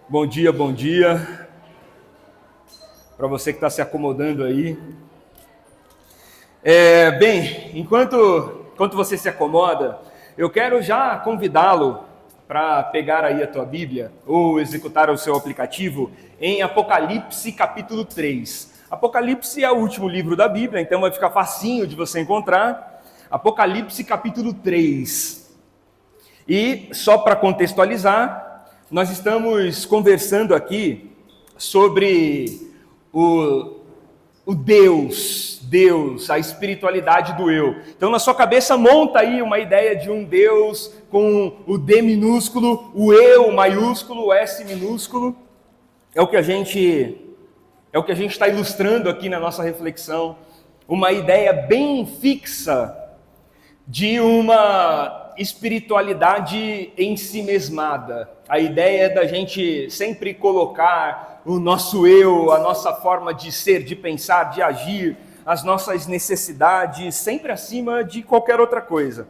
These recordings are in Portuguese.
Bom dia, bom dia. Para você que está se acomodando aí. Enquanto você se acomoda, eu quero já convidá-lo para pegar aí a tua Bíblia ou executar o seu aplicativo em Apocalipse capítulo 3. Apocalipse é o último livro da Bíblia, então vai ficar facinho de você encontrar. Apocalipse capítulo 3. E só para contextualizar, nós estamos conversando aqui sobre o Deus, a espiritualidade do eu. Então, na sua cabeça, monta aí uma ideia de um Deus com o D minúsculo, o eu maiúsculo, o S minúsculo. É o que a gente está ilustrando aqui na nossa reflexão. Uma ideia bem fixa de uma espiritualidade em si mesmada. A ideia é da gente sempre colocar o nosso eu, a nossa forma de ser, de pensar, de agir, as nossas necessidades, sempre acima de qualquer outra coisa.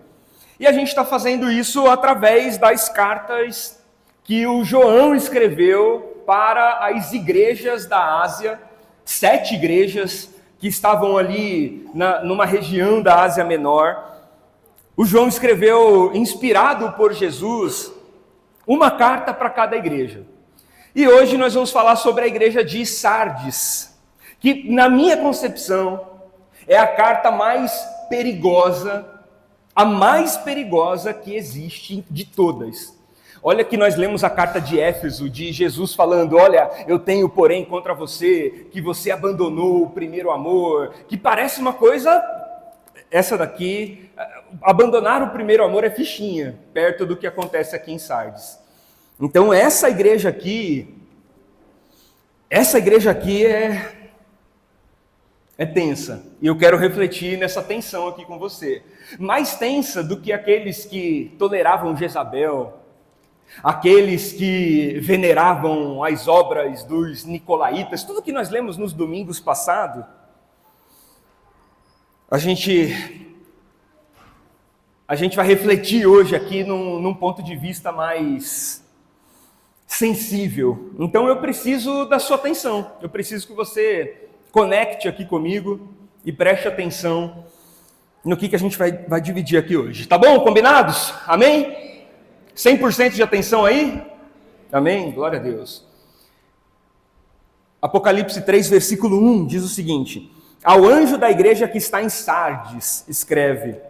E a gente está fazendo isso através das cartas que o João escreveu para as igrejas da Ásia, 7 igrejas que estavam ali numa região da Ásia Menor. O João escreveu, inspirado por Jesus, uma carta para cada igreja. E hoje nós vamos falar sobre a igreja de Sardes, que, na minha concepção, é a carta mais perigosa, a mais perigosa que existe de todas. Olha que nós lemos a carta de Éfeso, de Jesus falando, olha, eu tenho porém contra você, que você abandonou o primeiro amor, que parece uma coisa, essa daqui, abandonar o primeiro amor é fichinha, perto do que acontece aqui em Sardes. Então essa igreja aqui é tensa, e eu quero refletir nessa tensão aqui com você. Mais tensa do que aqueles que toleravam Jezabel, aqueles que veneravam as obras dos nicolaítas, tudo que nós lemos nos domingos passados. A gente vai refletir hoje aqui num ponto de vista mais sensível. Então eu preciso da sua atenção, eu preciso que você conecte aqui comigo e preste atenção no que a gente vai dividir aqui hoje. Tá bom? Combinados? Amém? 100% de atenção aí? Amém? Glória a Deus. Apocalipse 3, versículo 1 diz o seguinte: ao anjo da igreja que está em Sardes, escreve: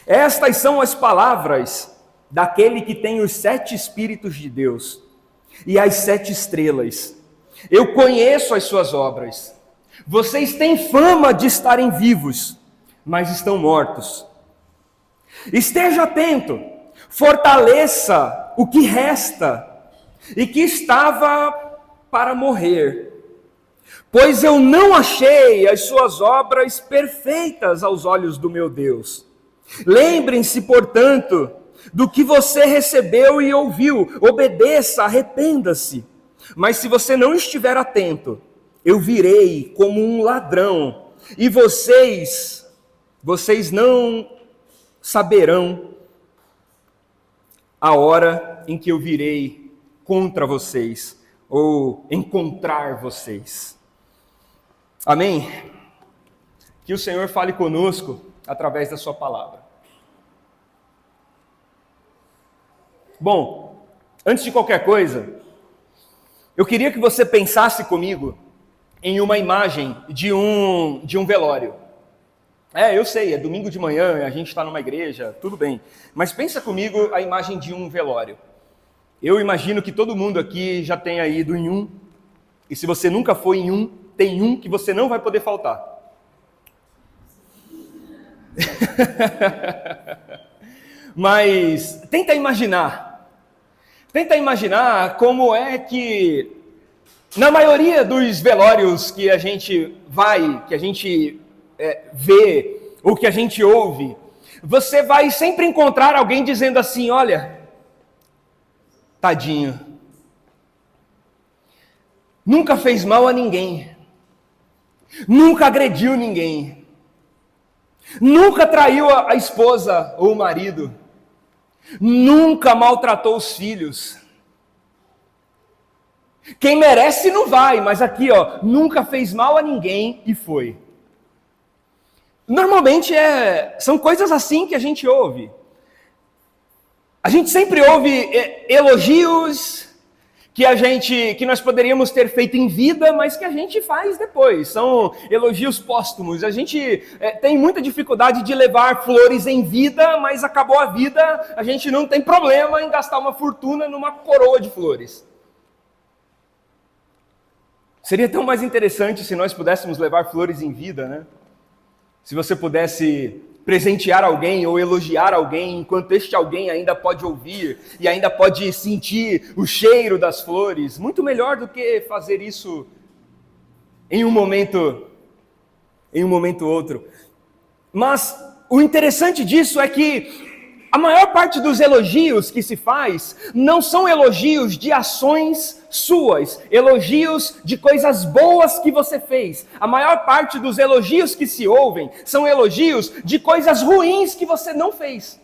estas são as palavras daquele que tem os 7 Espíritos de Deus e as 7 estrelas. Eu conheço as suas obras. Vocês têm fama de estarem vivos, mas estão mortos. Esteja atento, fortaleça o que resta e que estava para morrer. Pois eu não achei as suas obras perfeitas aos olhos do meu Deus. Lembrem-se, portanto, do que você recebeu e ouviu. Obedeça, arrependa-se. Mas se você não estiver atento, eu virei como um ladrão, e vocês não saberão a hora em que eu virei contra vocês, ou encontrar vocês. Amém? Que o Senhor fale conosco através da sua palavra. Bom, antes de qualquer coisa, eu queria que você pensasse comigo em uma imagem de um velório. Eu sei, é domingo de manhã, a gente está numa igreja, tudo bem. Mas pensa comigo a imagem de um velório. Eu imagino que todo mundo aqui já tenha ido em um, e se você nunca foi em um, tem um que você não vai poder faltar. Mas tenta imaginar como é que, na maioria dos velórios que a gente vai, que a gente vê, ou que a gente ouve, você vai sempre encontrar alguém dizendo assim, olha, tadinho, nunca fez mal a ninguém, nunca agrediu ninguém, nunca traiu a esposa ou o marido, nunca maltratou os filhos. Quem merece não vai, mas aqui, ó, nunca fez mal a ninguém e foi. Normalmente são coisas assim que a gente ouve. A gente sempre ouve elogios que nós poderíamos ter feito em vida, mas que a gente faz depois. São elogios póstumos. A gente tem muita dificuldade de levar flores em vida, mas acabou a vida, a gente não tem problema em gastar uma fortuna numa coroa de flores. Seria tão mais interessante se nós pudéssemos levar flores em vida, né? Se você pudesse presentear alguém ou elogiar alguém, enquanto este alguém ainda pode ouvir e ainda pode sentir o cheiro das flores, muito melhor do que fazer isso em um momento ou outro. Mas o interessante disso é que a maior parte dos elogios que se faz não são elogios de ações suas, elogios de coisas boas que você fez. A maior parte dos elogios que se ouvem são elogios de coisas ruins que você não fez.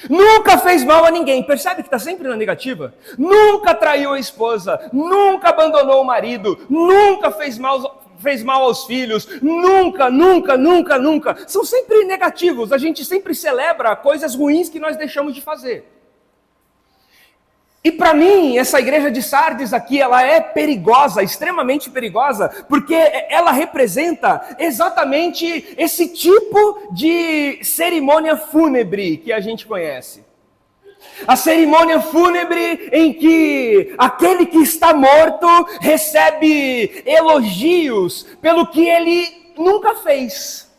Nunca fez mal a ninguém, percebe que está sempre na negativa? Nunca traiu a esposa, nunca abandonou o marido, nunca fez mal aos filhos, nunca. São sempre negativos, a gente sempre celebra coisas ruins que nós deixamos de fazer. E para mim, essa igreja de Sardes aqui, ela é perigosa, extremamente perigosa, porque ela representa exatamente esse tipo de cerimônia fúnebre que a gente conhece. A cerimônia fúnebre em que aquele que está morto recebe elogios pelo que ele nunca fez.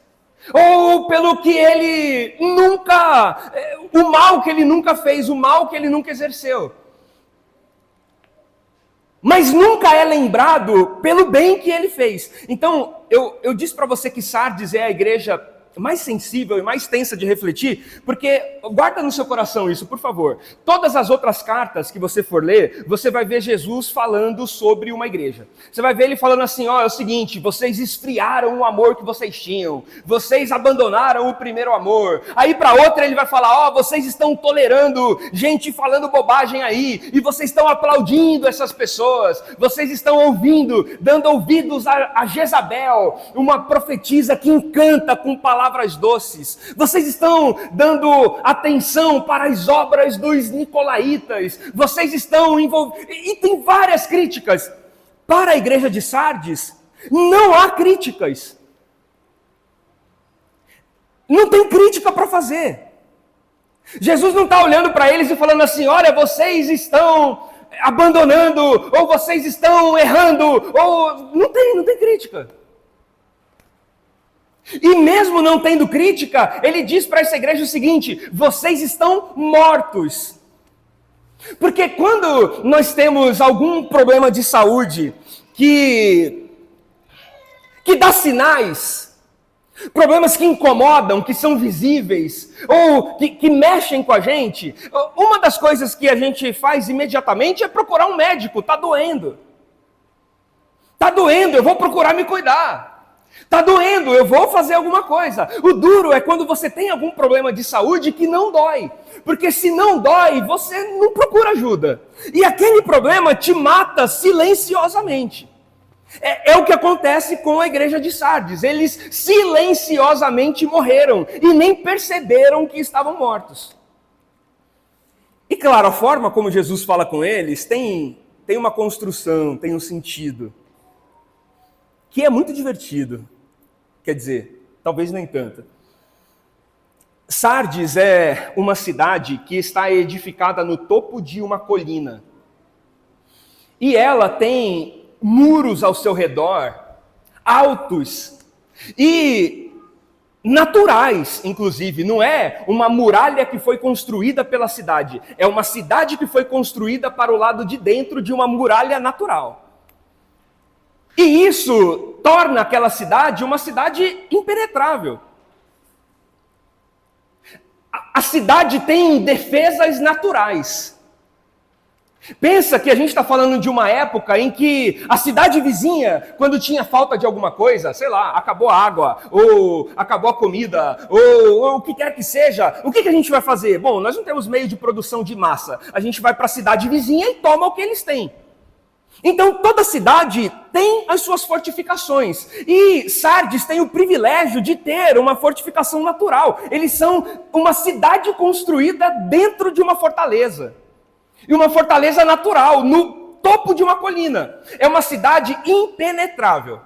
Ou pelo que ele nunca, o mal que ele nunca fez, o mal que ele nunca exerceu. Mas nunca é lembrado pelo bem que ele fez. Então, eu disse para você que Sardes é a igreja mais sensível e mais tensa de refletir, porque guarda no seu coração isso, por favor. Todas as outras cartas que você for ler, você vai ver Jesus falando sobre uma igreja. Você vai ver ele falando assim, ó, é o seguinte, vocês esfriaram o amor que vocês tinham, vocês abandonaram o primeiro amor. Aí para outra ele vai falar, ó, vocês estão tolerando gente falando bobagem aí, e vocês estão aplaudindo essas pessoas, vocês estão ouvindo, dando ouvidos a Jezabel, uma profetisa que encanta com palavras doces. Vocês estão dando atenção para as obras dos nicolaítas. Vocês estão envolvidos. E tem várias críticas. Para a igreja de Sardes, não há críticas. Não tem crítica para fazer. Jesus não está olhando para eles e falando assim, olha, vocês estão abandonando, ou vocês estão errando, ou... Não tem crítica. E mesmo não tendo crítica, ele diz para essa igreja o seguinte, vocês estão mortos. Porque quando nós temos algum problema de saúde que dá sinais, problemas que incomodam, que são visíveis, ou que mexem com a gente, uma das coisas que a gente faz imediatamente é procurar um médico, está doendo, eu vou procurar me cuidar. Está doendo, eu vou fazer alguma coisa. O duro é quando você tem algum problema de saúde que não dói. Porque se não dói, você não procura ajuda. E aquele problema te mata silenciosamente. É o que acontece com a igreja de Sardes. Eles silenciosamente morreram e nem perceberam que estavam mortos. E claro, a forma como Jesus fala com eles tem uma construção, tem um sentido. Que é muito divertido. Quer dizer, talvez nem tanto. Sardes é uma cidade que está edificada no topo de uma colina. E ela tem muros ao seu redor, altos e naturais, inclusive. Não é uma muralha que foi construída pela cidade. É uma cidade que foi construída para o lado de dentro de uma muralha natural. E isso torna aquela cidade uma cidade impenetrável. A cidade tem defesas naturais. Pensa que a gente está falando de uma época em que a cidade vizinha, quando tinha falta de alguma coisa, sei lá, acabou a água, ou acabou a comida, ou o que quer que seja, o que a gente vai fazer? Bom, nós não temos meio de produção de massa, a gente vai para a cidade vizinha e toma o que eles têm. Então toda cidade tem as suas fortificações, e Sardes tem o privilégio de ter uma fortificação natural. Eles são uma cidade construída dentro de uma fortaleza. E uma fortaleza natural, no topo de uma colina. É uma cidade impenetrável.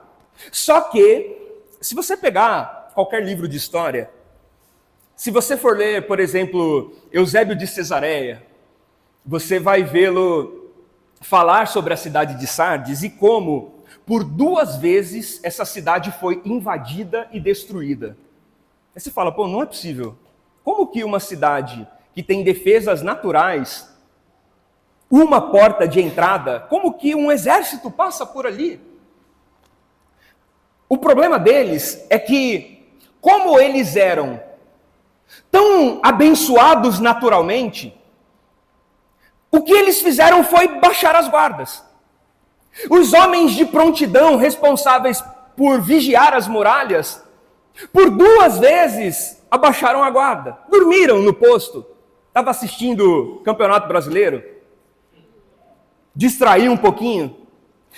Só que, se você pegar qualquer livro de história, se você for ler, por exemplo, Eusébio de Cesareia, você vai vê-lo falar sobre a cidade de Sardes e como, por 2 vezes, essa cidade foi invadida e destruída. Aí você fala, pô, não é possível. Como que uma cidade que tem defesas naturais, uma porta de entrada, como que um exército passa por ali? O problema deles é que, como eles eram tão abençoados naturalmente, o que eles fizeram foi baixar as guardas. Os homens de prontidão responsáveis por vigiar as muralhas, por 2 vezes abaixaram a guarda, dormiram no posto. Estava assistindo o Campeonato Brasileiro, distraiu um pouquinho,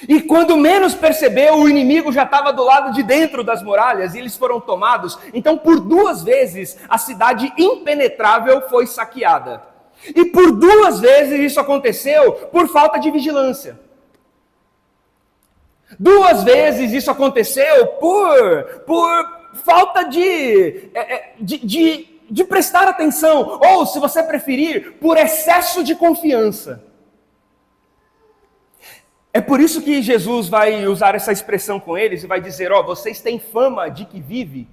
e quando menos percebeu, o inimigo já estava do lado de dentro das muralhas, e eles foram tomados. Então, por 2 vezes, a cidade impenetrável foi saqueada. E por 2 vezes isso aconteceu por falta de vigilância. 2 vezes isso aconteceu por falta de prestar atenção, ou, se você preferir, por excesso de confiança. É por isso que Jesus vai usar essa expressão com eles e vai dizer, vocês têm fama de que vive,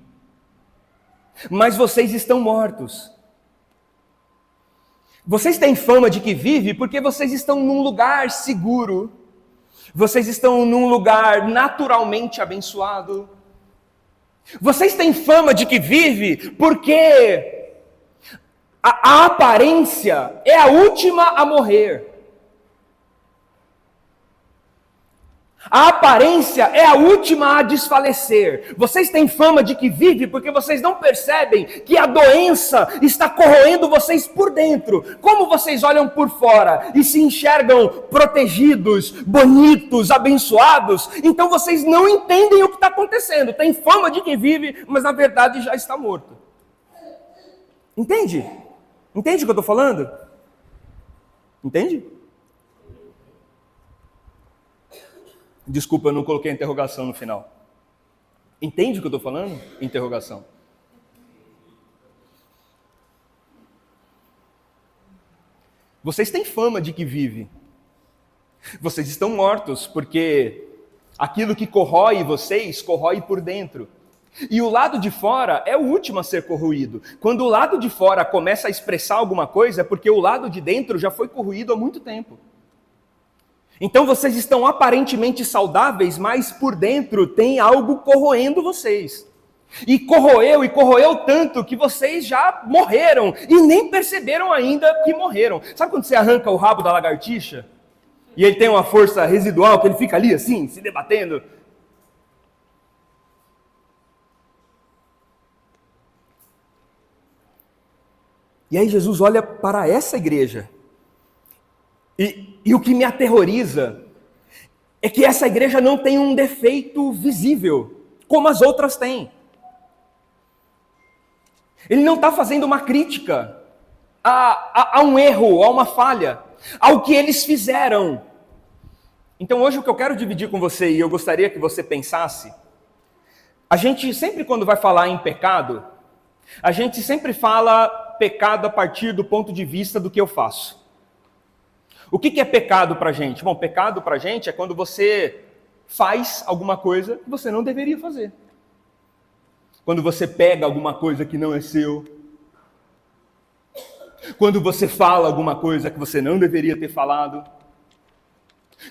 mas vocês estão mortos. Vocês têm fama de que vive porque vocês estão num lugar seguro, vocês estão num lugar naturalmente abençoado. Vocês têm fama de que vive porque a aparência é a última a morrer. A aparência é a última a desfalecer. Vocês têm fama de que vive porque vocês não percebem que a doença está corroendo vocês por dentro. Como vocês olham por fora e se enxergam protegidos, bonitos, abençoados, então vocês não entendem o que está acontecendo. Tem fama de que vive, mas na verdade já está morto. Entende? Entende o que eu estou falando? Entende? Desculpa, eu não coloquei a interrogação no final. Entende o que eu estou falando? Interrogação. Vocês têm fama de que vive. Vocês estão mortos, porque aquilo que corrói vocês, corrói por dentro. E o lado de fora é o último a ser corroído. Quando o lado de fora começa a expressar alguma coisa, é porque o lado de dentro já foi corroído há muito tempo. Então vocês estão aparentemente saudáveis, mas por dentro tem algo corroendo vocês. E corroeu tanto que vocês já morreram e nem perceberam ainda que morreram. Sabe quando você arranca o rabo da lagartixa? E ele tem uma força residual que ele fica ali assim, se debatendo? E aí Jesus olha para essa igreja. E o que me aterroriza é que essa igreja não tem um defeito visível, como as outras têm. Ele não está fazendo uma crítica a um erro, a uma falha, ao que eles fizeram. Então hoje o que eu quero dividir com você, e eu gostaria que você pensasse, a gente sempre quando vai falar em pecado, a gente sempre fala pecado a partir do ponto de vista do que eu faço. O que é pecado para a gente? Bom, pecado para a gente é quando você faz alguma coisa que você não deveria fazer. Quando você pega alguma coisa que não é seu. Quando você fala alguma coisa que você não deveria ter falado.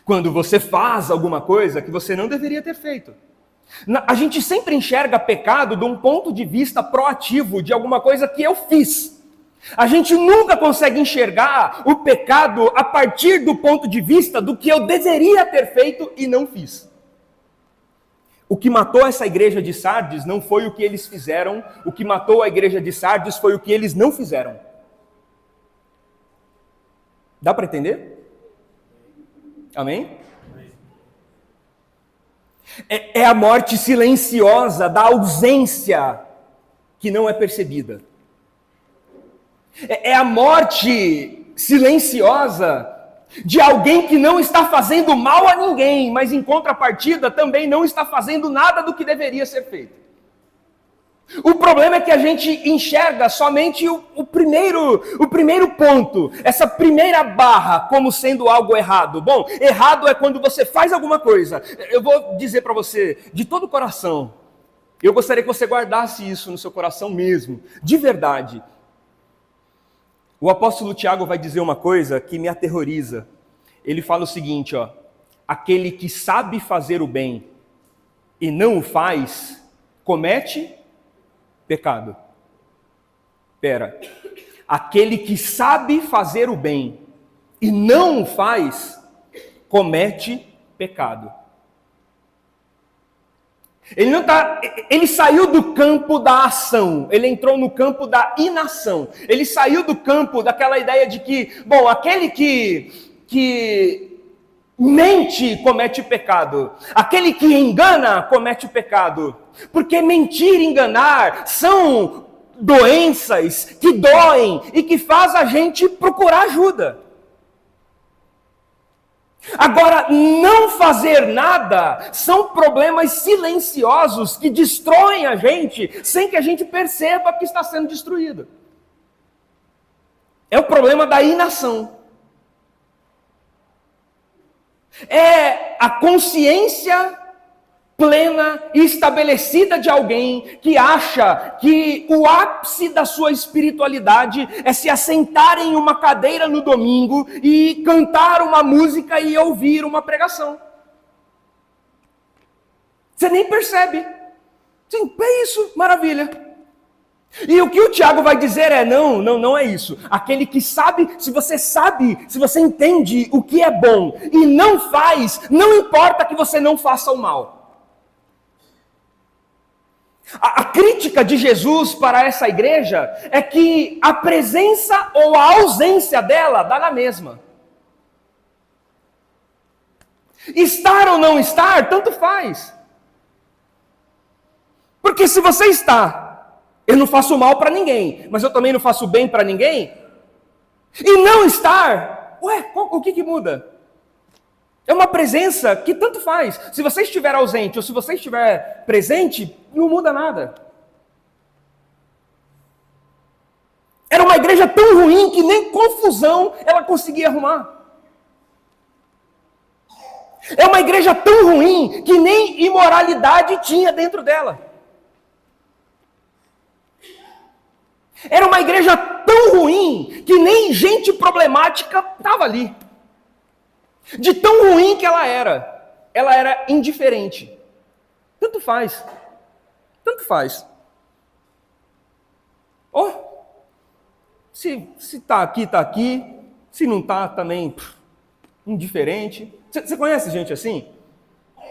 Quando você faz alguma coisa que você não deveria ter feito. A gente sempre enxerga pecado de um ponto de vista proativo, de alguma coisa que eu fiz. A gente nunca consegue enxergar o pecado a partir do ponto de vista do que eu deveria ter feito e não fiz. O que matou essa igreja de Sardes não foi o que eles fizeram, o que matou a igreja de Sardes foi o que eles não fizeram. Dá para entender? Amém? É a morte silenciosa da ausência que não é percebida. É a morte silenciosa de alguém que não está fazendo mal a ninguém, mas em contrapartida também não está fazendo nada do que deveria ser feito. O problema é que a gente enxerga somente o primeiro ponto, essa primeira barra como sendo algo errado. Bom, errado é quando você faz alguma coisa. Eu vou dizer para você, de todo o coração, eu gostaria que você guardasse isso no seu coração mesmo, de verdade. O apóstolo Tiago vai dizer uma coisa que me aterroriza. Ele fala o seguinte, ó: aquele que sabe fazer o bem e não o faz, comete pecado. Aquele que sabe fazer o bem e não o faz, comete pecado. Ele saiu do campo da ação, ele entrou no campo da inação. Ele saiu do campo daquela ideia de que, bom, aquele que mente comete pecado, aquele que engana comete pecado, porque mentir e enganar são doenças que doem e que faz a gente procurar ajuda. Agora, não fazer nada são problemas silenciosos que destroem a gente sem que a gente perceba que está sendo destruído. É o problema da inação. É a consciência plena e estabelecida de alguém que acha que o ápice da sua espiritualidade é se assentar em uma cadeira no domingo e cantar uma música e ouvir uma pregação. Você nem percebe. Sim, é isso, maravilha. E o que o Tiago vai dizer é, não é isso. Aquele que sabe, se você entende o que é bom e não faz, não importa que você não faça o mal. A crítica de Jesus para essa igreja é que a presença ou a ausência dela dá na mesma. Estar ou não estar, tanto faz. Porque se você está, eu não faço mal para ninguém, mas eu também não faço bem para ninguém, e não estar, o que muda? É uma presença que tanto faz. Se você estiver ausente ou se você estiver presente, não muda nada. Era uma igreja tão ruim que nem confusão ela conseguia arrumar. É uma igreja tão ruim que nem imoralidade tinha dentro dela. Era uma igreja tão ruim que nem gente problemática estava ali. De tão ruim que ela era indiferente. Tanto faz. Se está aqui, se não está também, indiferente. Você conhece gente assim?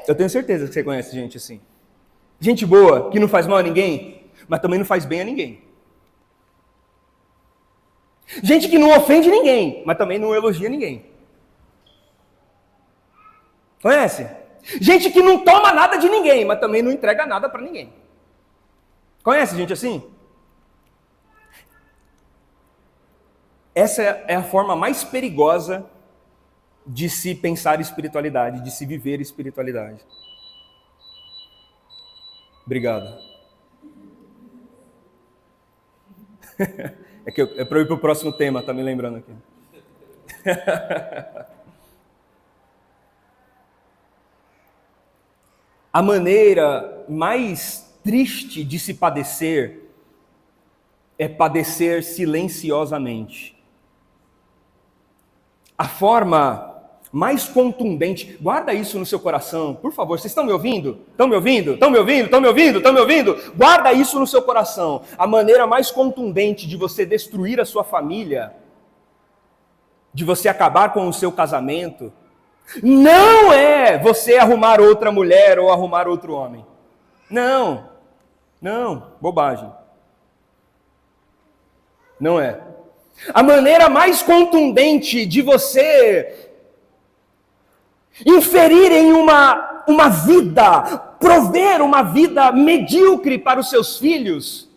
Eu tenho certeza que você conhece gente assim. Gente boa, que não faz mal a ninguém, mas também não faz bem a ninguém. Gente que não ofende ninguém, mas também não elogia ninguém. Conhece? Gente que não toma nada de ninguém, mas também não entrega nada para ninguém. Conhece gente assim? Essa é a forma mais perigosa de se pensar espiritualidade, de se viver espiritualidade. Obrigado. É para eu ir para o próximo tema, tá me lembrando aqui. A maneira mais triste de se padecer é padecer silenciosamente. A forma mais contundente, guarda isso no seu coração, por favor, vocês estão me ouvindo? Estão me ouvindo? Estão me ouvindo? Estão me ouvindo? Estão me ouvindo? Guarda isso no seu coração. A maneira mais contundente de você destruir a sua família, de você acabar com o seu casamento, não é você arrumar outra mulher ou arrumar outro homem. Não, bobagem. Não é. A maneira mais contundente de você inferir em uma vida, prover uma vida medíocre para os seus filhos,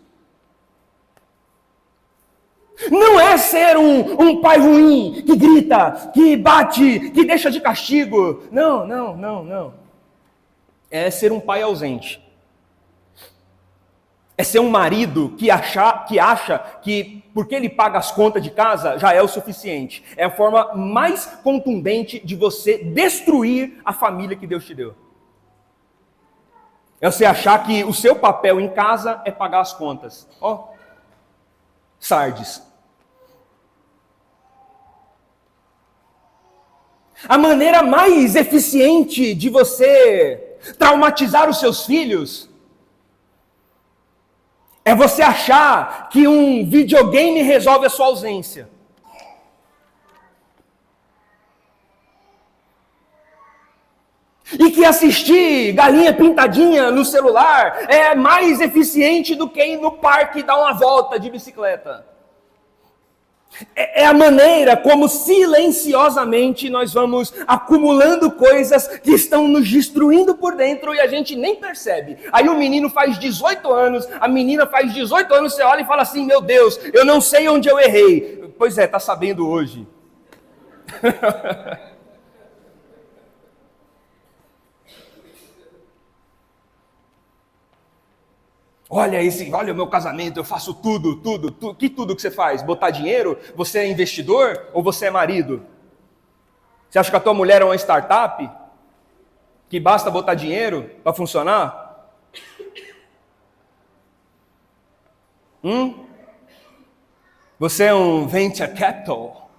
não é ser um pai ruim, que grita, que bate, que deixa de castigo. Não. É ser um pai ausente. É ser um marido que acha que porque ele paga as contas de casa já é o suficiente. É a forma mais contundente de você destruir a família que Deus te deu. É você achar que o seu papel em casa é pagar as contas. Sardes. A maneira mais eficiente de você traumatizar os seus filhos é você achar que um videogame resolve a sua ausência. E que assistir galinha pintadinha no celular é mais eficiente do que ir no parque dar uma volta de bicicleta. É a maneira como silenciosamente nós vamos acumulando coisas que estão nos destruindo por dentro e a gente nem percebe. Aí o menino faz 18 anos, a menina faz 18 anos, você olha e fala assim, meu Deus, eu não sei onde eu errei. Pois é, tá sabendo hoje. Olha o meu casamento, eu faço tudo. Que tudo que você faz? Botar dinheiro? Você é investidor ou você é marido? Você acha que a tua mulher é uma startup? Que basta botar dinheiro para funcionar? Você é um venture capital?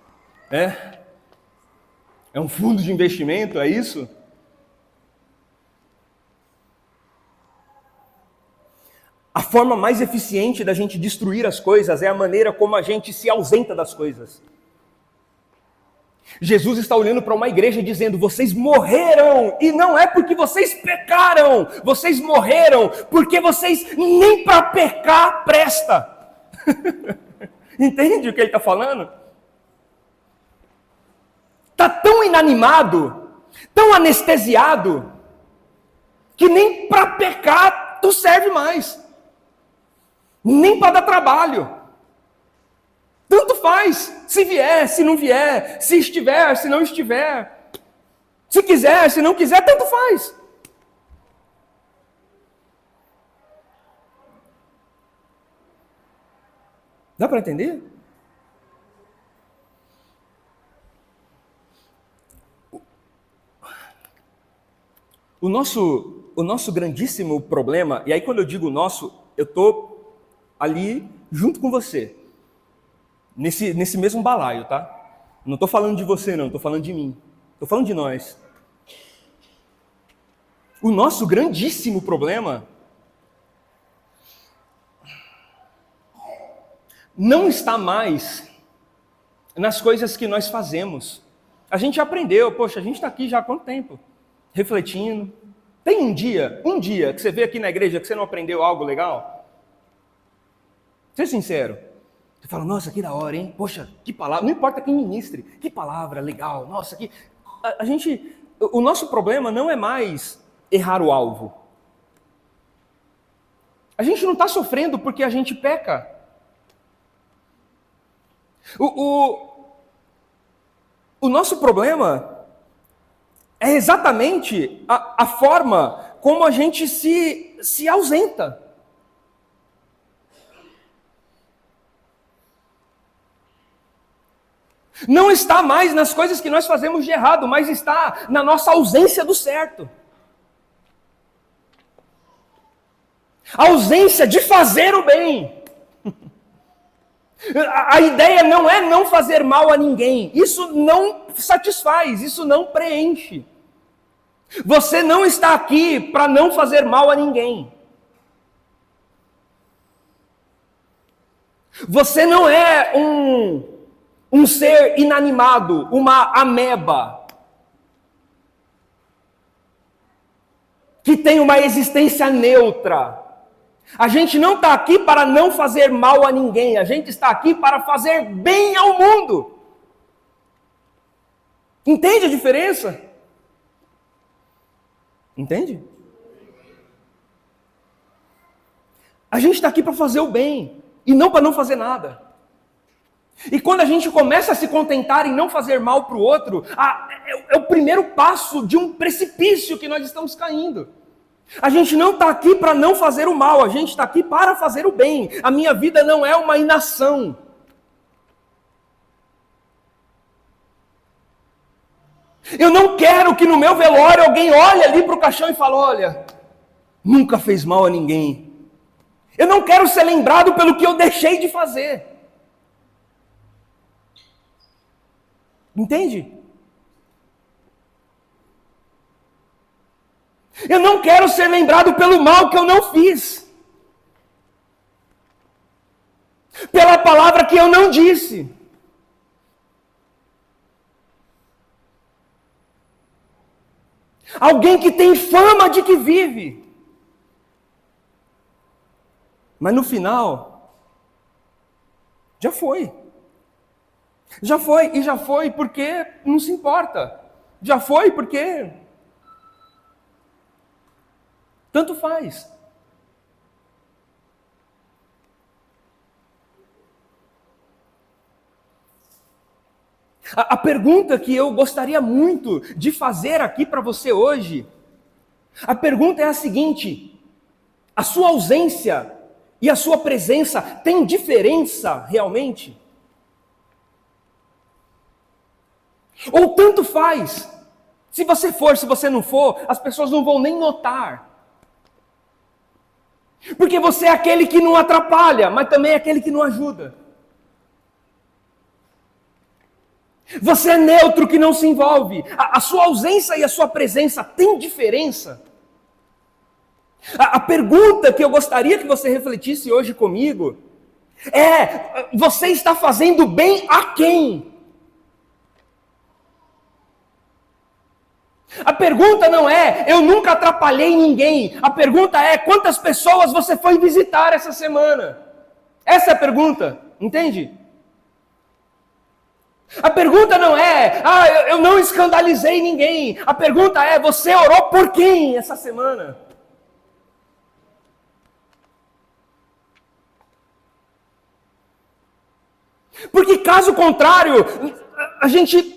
É um fundo de investimento, é isso? A forma mais eficiente da gente destruir as coisas é a maneira como a gente se ausenta das coisas. Jesus está olhando para uma igreja dizendo, vocês morreram, e não é porque vocês pecaram, vocês morreram, porque vocês nem para pecar presta. Entende o que ele está falando? Está tão inanimado, tão anestesiado, que nem para pecar tu serve mais. Nem para dar trabalho. Tanto faz, se vier, se não vier, se estiver, se não estiver. Se quiser, se não quiser, tanto faz. Dá para entender? O nosso grandíssimo problema, e aí quando eu digo nosso, eu estou ali junto com você, nesse mesmo balaio, tá? Não estou falando de você não, estou falando de mim, estou falando de nós. O nosso grandíssimo problema não está mais nas coisas que nós fazemos. A gente aprendeu, poxa, a gente está aqui já há quanto tempo? Refletindo. Tem um dia que você vê aqui na igreja que você não aprendeu algo legal? Seja sincero. Você fala, nossa, que da hora, hein? Poxa, que palavra, não importa quem ministre, que palavra legal, nossa, que... O nosso problema não é mais errar o alvo. A gente não está sofrendo porque a gente peca. O nosso problema é exatamente a forma como a gente se ausenta. Não está mais nas coisas que nós fazemos de errado, mas está na nossa ausência do certo. A ausência de fazer o bem. A ideia não é não fazer mal a ninguém. Isso não satisfaz, isso não preenche. Você não está aqui para não fazer mal a ninguém. Você não é um ser inanimado, uma ameba, que tem uma existência neutra. A gente não está aqui para não fazer mal a ninguém, a gente está aqui para fazer bem ao mundo. Entende a diferença? Entende? A gente está aqui para fazer o bem e não para não fazer nada. E quando a gente começa a se contentar em não fazer mal para o outro, é o primeiro passo de um precipício que nós estamos caindo. A gente não está aqui para não fazer o mal, a gente está aqui para fazer o bem. A minha vida não é uma inação. Eu não quero que no meu velório alguém olhe ali para o caixão e fale, olha, nunca fez mal a ninguém. Eu não quero ser lembrado pelo que eu deixei de fazer. Entende? Eu não quero ser lembrado pelo mal que eu não fiz. Pela palavra que eu não disse. Alguém que tem fama de que vive. Mas no final, já foi. Já foi, e já foi porque não se importa. Já foi porque tanto faz. A pergunta que eu gostaria muito de fazer aqui para você hoje, a pergunta é a seguinte: a sua ausência e a sua presença têm diferença realmente? Ou tanto faz? Se você for, se você não for, as pessoas não vão nem notar. Porque você é aquele que não atrapalha, mas também é aquele que não ajuda. Você é neutro que não se envolve. A sua ausência e a sua presença têm diferença? A pergunta que eu gostaria que você refletisse hoje comigo é: você está fazendo bem a quem? A pergunta não é, eu nunca atrapalhei ninguém. A pergunta é, quantas pessoas você foi visitar essa semana? Essa é a pergunta, entende? A pergunta não é, eu não escandalizei ninguém. A pergunta é, você orou por quem essa semana? Porque caso contrário, a gente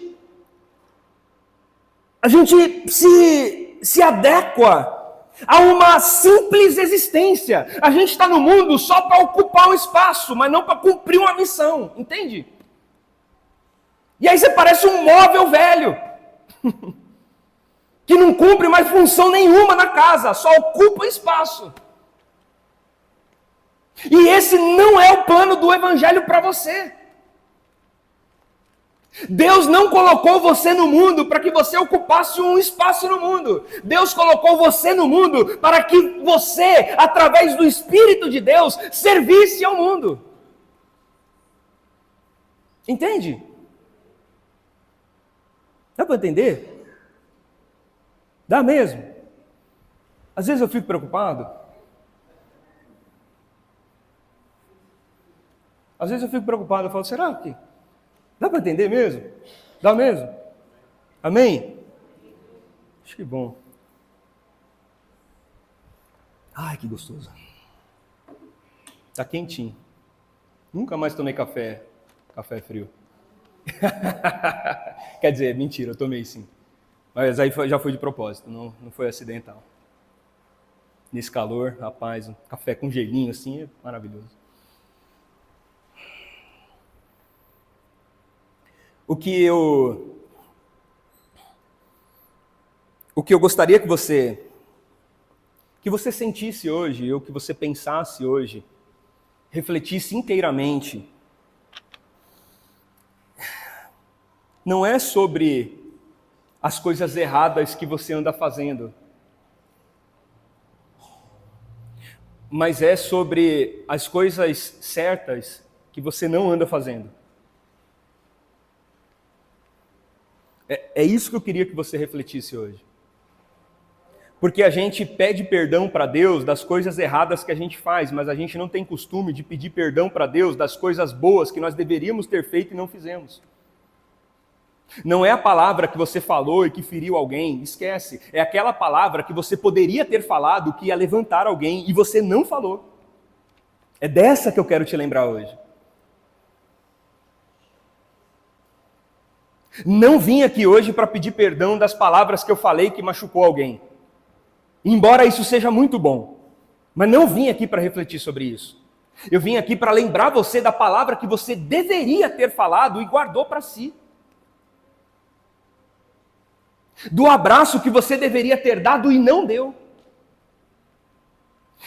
se adequa a uma simples existência. A gente está no mundo só para ocupar um espaço, mas não para cumprir uma missão, entende? E aí você parece um móvel velho, que não cumpre mais função nenhuma na casa, só ocupa espaço. E esse não é o plano do Evangelho para você. Deus não colocou você no mundo para que você ocupasse um espaço no mundo. Deus colocou você no mundo para que você, através do Espírito de Deus, servisse ao mundo. Entende? Dá para entender? Dá mesmo? Às vezes eu fico preocupado. Às vezes eu fico preocupado, eu falo, será que dá para entender mesmo? Dá mesmo? Amém? Acho que bom. Ai, que gostoso. Tá quentinho. Nunca mais tomei café frio. Quer dizer, mentira, eu tomei sim. Mas aí já foi de propósito, não foi acidental. Nesse calor, rapaz, um café com gelinho assim é maravilhoso. O que eu gostaria que você sentisse hoje, ou que você pensasse hoje, refletisse inteiramente, não é sobre as coisas erradas que você anda fazendo, mas é sobre as coisas certas que você não anda fazendo. É isso que eu queria que você refletisse hoje. Porque a gente pede perdão para Deus das coisas erradas que a gente faz, mas a gente não tem costume de pedir perdão para Deus das coisas boas que nós deveríamos ter feito e não fizemos. Não é a palavra que você falou e que feriu alguém, esquece. É aquela palavra que você poderia ter falado que ia levantar alguém e você não falou. É dessa que eu quero te lembrar hoje. Não vim aqui hoje para pedir perdão das palavras que eu falei que machucou alguém. Embora isso seja muito bom. Mas não vim aqui para refletir sobre isso. Eu vim aqui para lembrar você da palavra que você deveria ter falado e guardou para si. Do abraço que você deveria ter dado e não deu.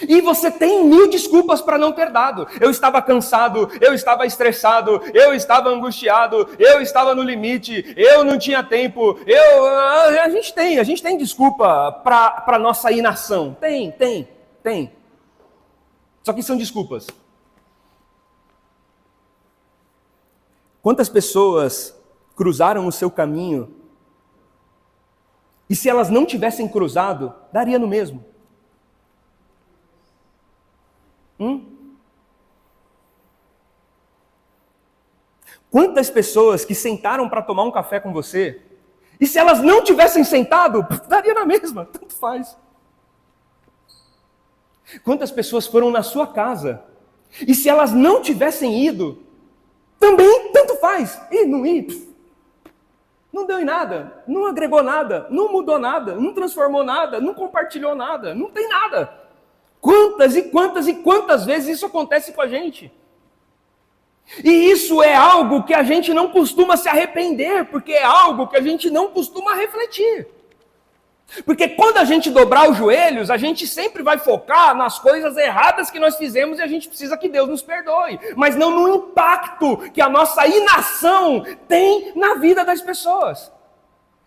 E você tem 1000 desculpas para não ter dado. Eu estava cansado, eu estava estressado, eu estava angustiado, eu estava no limite, eu não tinha tempo. A gente tem desculpa para nossa inação. Tem. Só que são desculpas. Quantas pessoas cruzaram o seu caminho e se elas não tivessem cruzado, daria no mesmo? Quantas pessoas que sentaram para tomar um café com você, e se elas não tivessem sentado, daria na mesma, tanto faz. Quantas pessoas foram na sua casa, e se elas não tivessem ido, também tanto faz. Ir, não ir, não deu em nada, não agregou nada, não mudou nada, não transformou nada, não compartilhou nada, não tem nada. Quantas e quantas vezes isso acontece com a gente? E isso é algo que a gente não costuma se arrepender, porque é algo que a gente não costuma refletir. Porque quando a gente dobrar os joelhos, a gente sempre vai focar nas coisas erradas que nós fizemos e a gente precisa que Deus nos perdoe. Mas não no impacto que a nossa inação tem na vida das pessoas.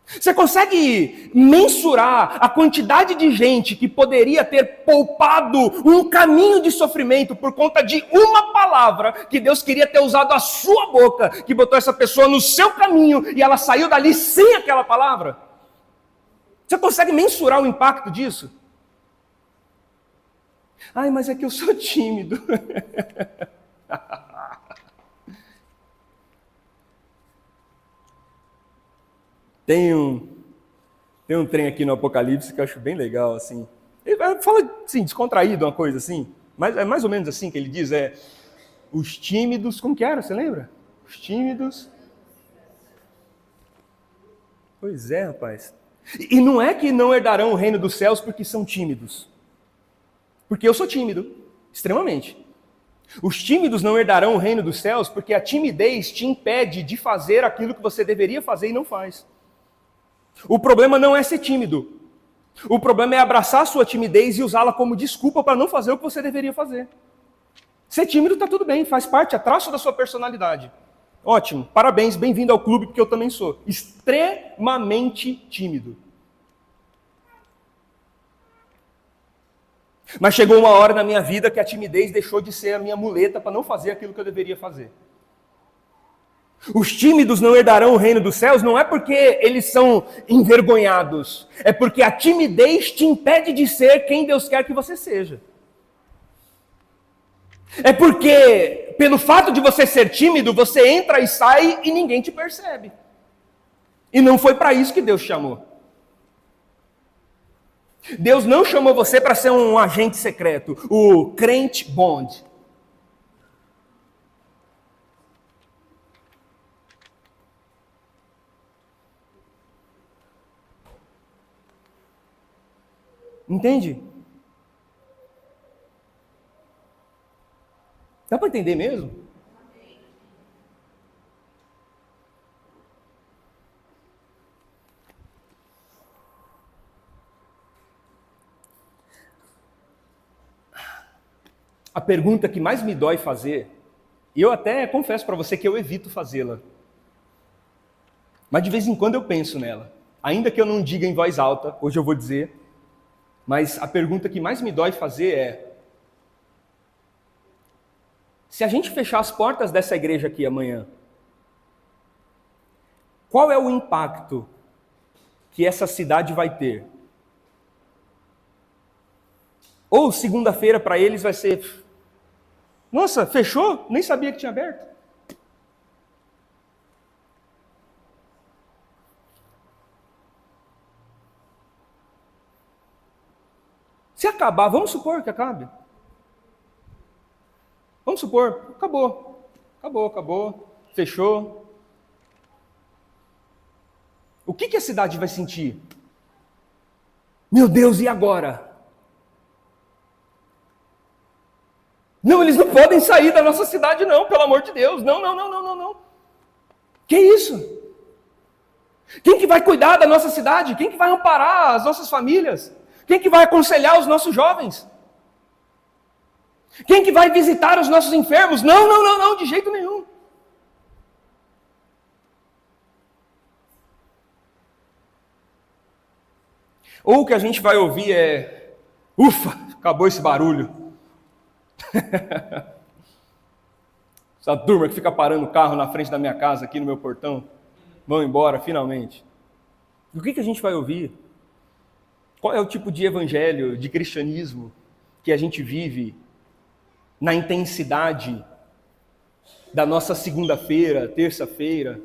Você consegue mensurar a quantidade de gente que poderia ter poupado um caminho de sofrimento por conta de uma palavra que Deus queria ter usado a sua boca, que botou essa pessoa no seu caminho e ela saiu dali sem aquela palavra? Você consegue mensurar o impacto disso? Ai, mas é que eu sou tímido. Tem um trem aqui no Apocalipse que eu acho bem legal, assim. Ele fala, assim, descontraído, uma coisa assim. Mas é mais ou menos assim que ele diz, os tímidos, como que era, você lembra? Os tímidos. Pois é, rapaz. E não é que não herdarão o reino dos céus porque são tímidos. Porque eu sou tímido, extremamente. Os tímidos não herdarão o reino dos céus porque a timidez te impede de fazer aquilo que você deveria fazer e não faz. O problema não é ser tímido. O problema é abraçar a sua timidez e usá-la como desculpa para não fazer o que você deveria fazer. Ser tímido está tudo bem, faz parte, é traço da sua personalidade. Ótimo, parabéns, bem-vindo ao clube, porque eu também sou extremamente tímido. Mas chegou uma hora na minha vida que a timidez deixou de ser a minha muleta para não fazer aquilo que eu deveria fazer. Os tímidos não herdarão o reino dos céus não é porque eles são envergonhados, é porque a timidez te impede de ser quem Deus quer que você seja. É porque, pelo fato de você ser tímido, você entra e sai e ninguém te percebe. E não foi para isso que Deus chamou. Deus não chamou você para ser um agente secreto, o crente bond. Entende? Dá para entender mesmo? A pergunta que mais me dói fazer, e eu até confesso para você que eu evito fazê-la. Mas de vez em quando eu penso nela. Ainda que eu não diga em voz alta, hoje eu vou dizer, mas a pergunta que mais me dói fazer é: se a gente fechar as portas dessa igreja aqui amanhã, qual é o impacto que essa cidade vai ter? Ou segunda-feira para eles vai ser: nossa, fechou? Nem sabia que tinha aberto. Se acabar, vamos supor que acabe. Vamos supor, acabou, fechou. O que a cidade vai sentir? Meu Deus, e agora? Não, eles não podem sair da nossa cidade não, pelo amor de Deus. Não. Que isso? Quem que vai cuidar da nossa cidade? Quem que vai amparar as nossas famílias? Quem que vai aconselhar os nossos jovens? Quem que vai visitar os nossos enfermos? Não, de jeito nenhum. Ou o que a gente vai ouvir é: ufa, acabou esse barulho. Essa turma que fica parando o carro na frente da minha casa, aqui no meu portão, vão embora, finalmente. E o que a gente vai ouvir? Qual é o tipo de evangelho, de cristianismo que a gente vive na intensidade da nossa segunda-feira, terça-feira?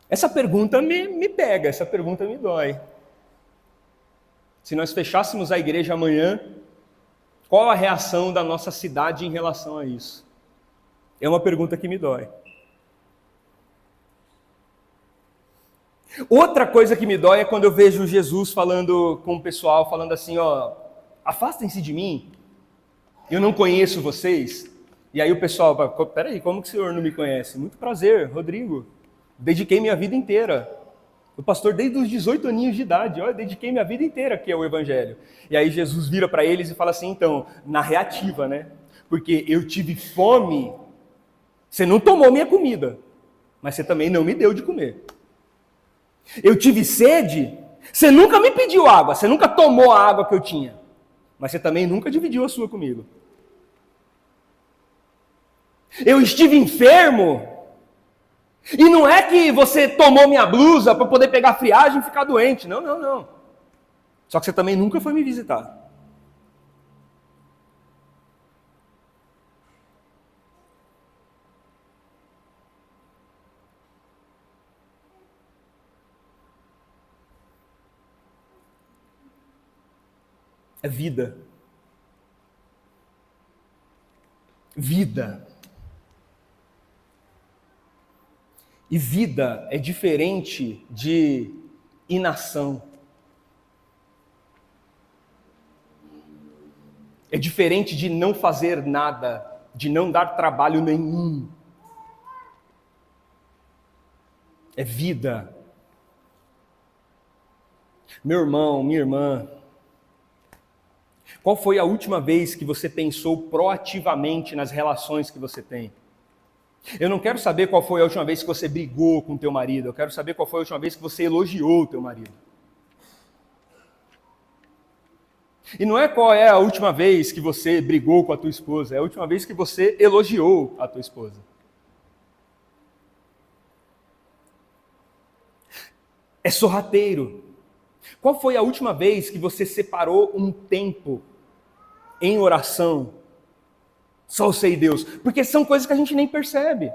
Essa pergunta me pega, essa pergunta me dói. Se nós fechássemos a igreja amanhã, qual a reação da nossa cidade em relação a isso? É uma pergunta que me dói. Outra coisa que me dói é quando eu vejo Jesus falando com o pessoal, falando assim, ó: afastem-se de mim, eu não conheço vocês. E aí o pessoal: peraí, como que o senhor não me conhece? Muito prazer, Rodrigo. Dediquei minha vida inteira. O pastor desde os 18 aninhos de idade, eu dediquei minha vida inteira aqui ao evangelho. E aí Jesus vira para eles e fala assim: então, na reativa, né? Porque eu tive fome, você não tomou minha comida, mas você também não me deu de comer. Eu tive sede, você nunca me pediu água, você nunca tomou a água que eu tinha, mas você também nunca dividiu a sua comigo. Eu estive enfermo, e não é que você tomou minha blusa para poder pegar friagem e ficar doente. Não. Só que você também nunca foi me visitar. É vida. Vida. E vida é diferente de inação. É diferente de não fazer nada, de não dar trabalho nenhum. É vida. Meu irmão, minha irmã, qual foi a última vez que você pensou proativamente nas relações que você tem? Eu não quero saber qual foi a última vez que você brigou com o teu marido, eu quero saber qual foi a última vez que você elogiou o teu marido. E não é qual é a última vez que você brigou com a tua esposa, é a última vez que você elogiou a tua esposa. É sorrateiro. Qual foi a última vez que você separou um tempo em oração? Só você e Deus. Porque são coisas que a gente nem percebe.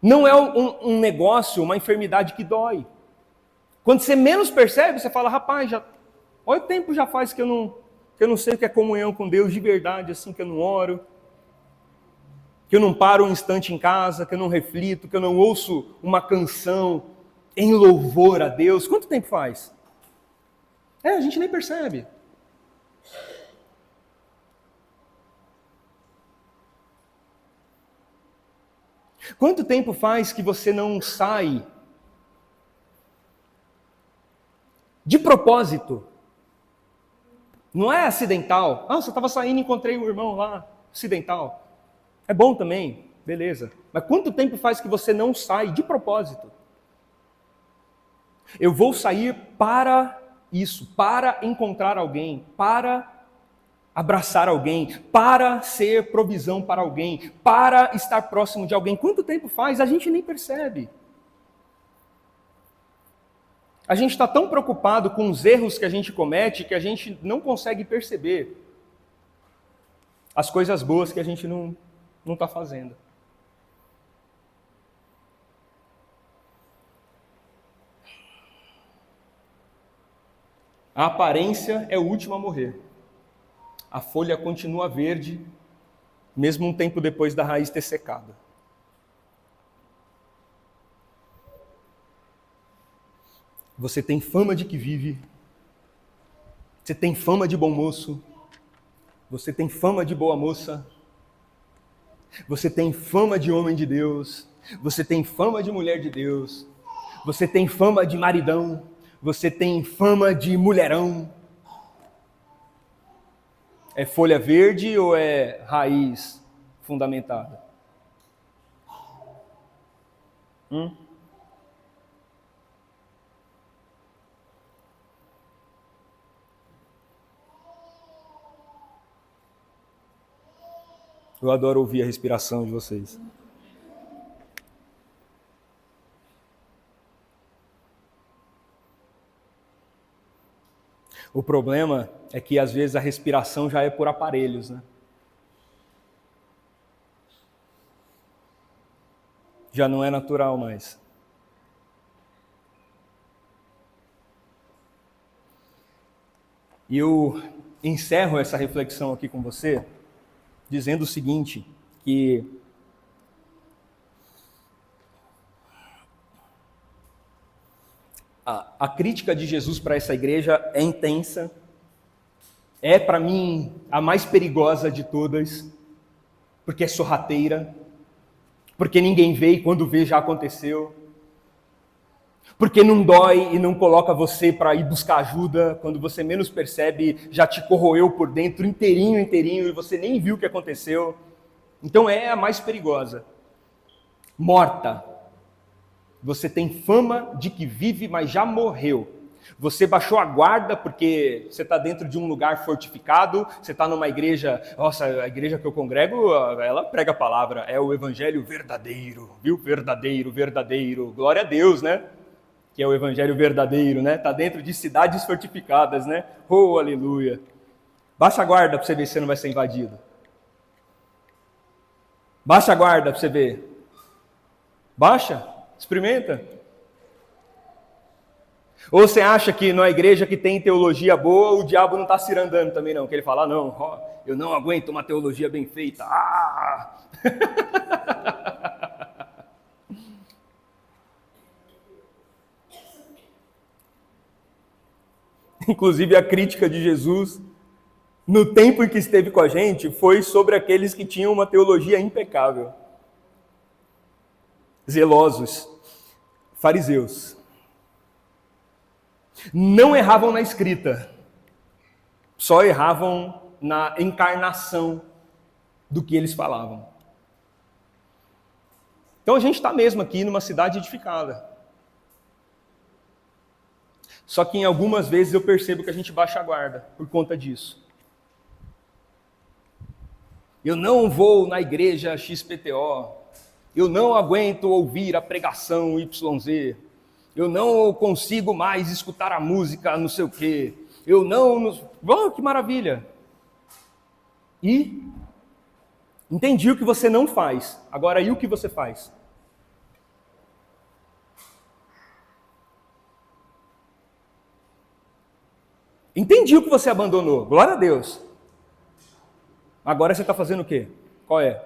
Não é um negócio, uma enfermidade que dói. Quando você menos percebe, você fala: rapaz, olha o tempo já faz que eu não sei o que é comunhão com Deus de verdade, assim, que eu não oro, que eu não paro um instante em casa, que eu não reflito, que eu não ouço uma canção em louvor a Deus. Quanto tempo faz? A gente nem percebe. Quanto tempo faz que você não sai de propósito? Não é acidental. Você estava saindo e encontrei um irmão lá, acidental. É bom também, Beleza. Mas quanto tempo faz que você não sai de propósito? Eu vou sair para isso, para encontrar alguém, para abraçar alguém, para ser provisão para alguém, para estar próximo de alguém. Quanto tempo faz? A gente nem percebe. A gente está tão preocupado com os erros que a gente comete que a gente não consegue perceber as coisas boas que a gente não está fazendo. A aparência é o último a morrer. A folha continua verde, mesmo um tempo depois da raiz ter secado. Você tem fama de que vive, você tem fama de bom moço, você tem fama de boa moça, você tem fama de homem de Deus, você tem fama de mulher de Deus, você tem fama de maridão, você tem fama de mulherão. É folha verde ou é raiz fundamentada? Eu adoro ouvir a respiração de vocês. O problema é que às vezes a respiração já é por aparelhos, né? Já não é natural mais. E eu encerro essa reflexão aqui com você dizendo o seguinte, que a crítica de Jesus para essa igreja é intensa, é para mim a mais perigosa de todas, porque é sorrateira, porque ninguém vê e quando vê já aconteceu, porque não dói e não coloca você para ir buscar ajuda, quando você menos percebe, já te corroeu por dentro inteirinho e você nem viu o que aconteceu. Então é a mais perigosa. Morta. Você tem fama de que vive, mas já morreu. Você baixou a guarda porque você está dentro de um lugar fortificado, você está numa igreja, nossa, a igreja que eu congrego, ela prega a palavra, é o evangelho verdadeiro, viu? Verdadeiro, verdadeiro, glória a Deus, né? Que é o evangelho verdadeiro, né? Está dentro de cidades fortificadas, né? Oh, aleluia. Baixa a guarda para você ver se você não vai ser invadido. Baixa a guarda para você ver. Baixa, experimenta. Ou você acha que na igreja que tem teologia boa, o diabo não está cirandando também não, que ele fala, não, eu não aguento uma teologia bem feita. Ah! Inclusive a crítica de Jesus, no tempo em que esteve com a gente, foi sobre aqueles que tinham uma teologia impecável. Zelosos, fariseus. Não erravam na escrita, só erravam na encarnação do que eles falavam. Então a gente está mesmo aqui numa cidade edificada. Só que em algumas vezes eu percebo que a gente baixa a guarda por conta disso. Eu não vou na igreja XPTO, eu não aguento ouvir a pregação YZ, eu não consigo mais escutar a música não sei o quê, eu não... Oh, que maravilha! E entendi o que você não faz, agora e o que você faz? Entendi o que você abandonou, glória a Deus. Agora você está fazendo o quê? Qual é?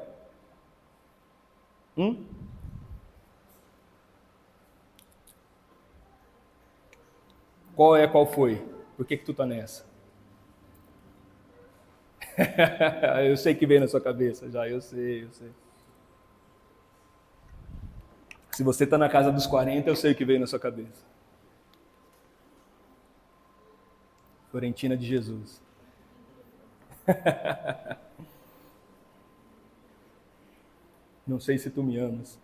Qual foi? Por que tu tá nessa? Eu sei que veio na sua cabeça já, eu sei. Se você está na casa dos 40, eu sei o que veio na sua cabeça. Florentina de Jesus. Não sei se tu me amas.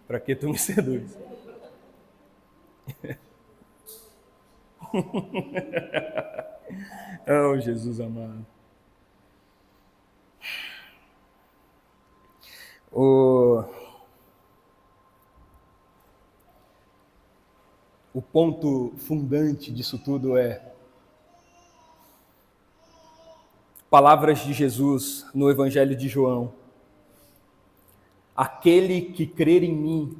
Para que tu me seduz? Oh, Jesus amado. O ponto fundante disso tudo é palavras de Jesus no Evangelho de João. Aquele que crer em mim,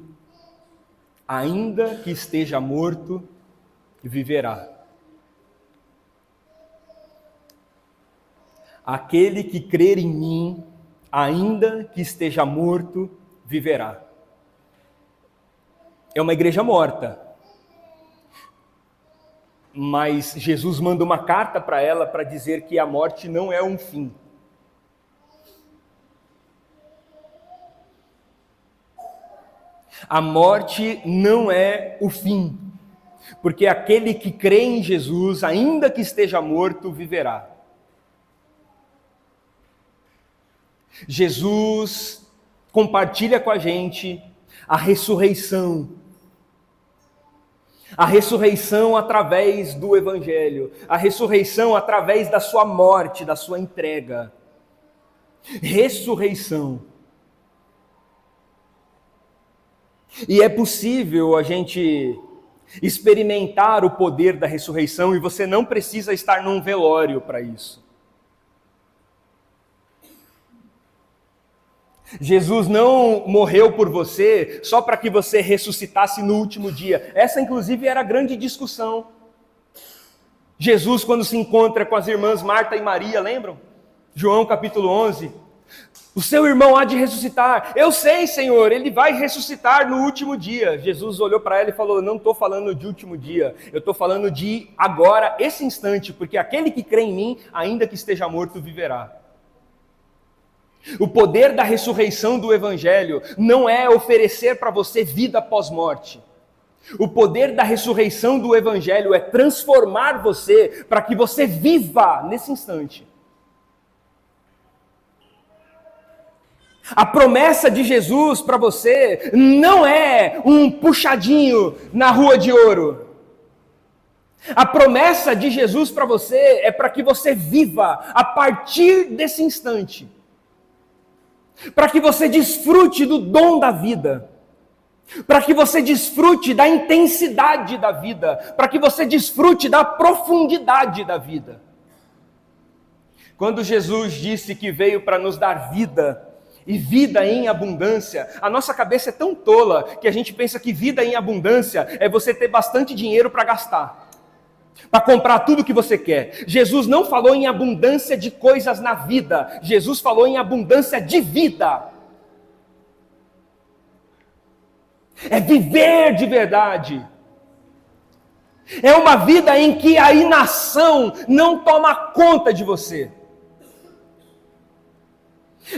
ainda que esteja morto, viverá. Aquele que crer em mim, ainda que esteja morto, viverá. É uma igreja morta. Mas Jesus manda uma carta para ela para dizer que a morte não é um fim. A morte não é o fim, porque aquele que crê em Jesus, ainda que esteja morto, viverá. Jesus compartilha com a gente a ressurreição. A ressurreição através do Evangelho, a ressurreição através da sua morte, da sua entrega. Ressurreição. E é possível a gente experimentar o poder da ressurreição e você não precisa estar num velório para isso. Jesus não morreu por você só para que você ressuscitasse no último dia. Essa, inclusive, era a grande discussão. Jesus, quando se encontra com as irmãs Marta e Maria, lembram? João capítulo 11. O seu irmão há de ressuscitar. Eu sei, Senhor, ele vai ressuscitar no último dia. Jesus olhou para ela e falou, não estou falando de último dia, eu estou falando de agora, esse instante, porque aquele que crê em mim, ainda que esteja morto, viverá. O poder da ressurreição do Evangelho não é oferecer para você vida pós-morte. O poder da ressurreição do Evangelho é transformar você para que você viva nesse instante. A promessa de Jesus para você não é um puxadinho na rua de ouro. A promessa de Jesus para você é para que você viva a partir desse instante. Para que você desfrute do dom da vida, para que você desfrute da intensidade da vida, para que você desfrute da profundidade da vida. Quando Jesus disse que veio para nos dar vida, e vida em abundância, a nossa cabeça é tão tola que a gente pensa que vida em abundância é você ter bastante dinheiro para gastar, para comprar tudo que você quer. Jesus não falou em abundância de coisas na vida, Jesus falou em abundância de vida. É viver de verdade. É uma vida em que a inação não toma conta de você.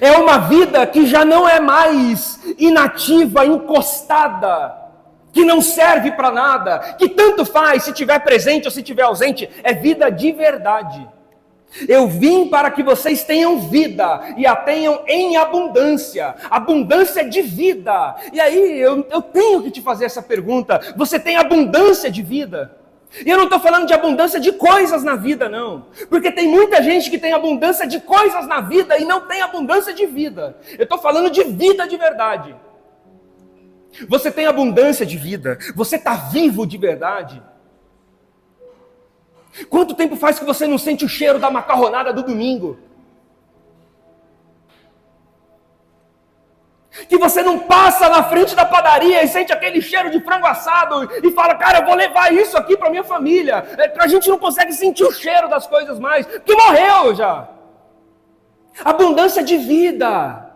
É uma vida que já não é mais inativa, encostada, que não serve para nada, que tanto faz se estiver presente ou se estiver ausente. É vida de verdade. Eu vim para que vocês tenham vida e a tenham em abundância, abundância de vida. E aí eu tenho que te fazer essa pergunta: você tem abundância de vida? E eu não estou falando de abundância de coisas na vida, não. Porque tem muita gente que tem abundância de coisas na vida e não tem abundância de vida. Eu estou falando de vida de verdade. Você tem abundância de vida? Você está vivo de verdade? Quanto tempo faz que você não sente o cheiro da macarronada do domingo? Que você não passa na frente da padaria e sente aquele cheiro de frango assado e fala, cara, eu vou levar isso aqui para minha família. A gente não consegue sentir o cheiro das coisas mais, porque morreu já. Abundância de vida.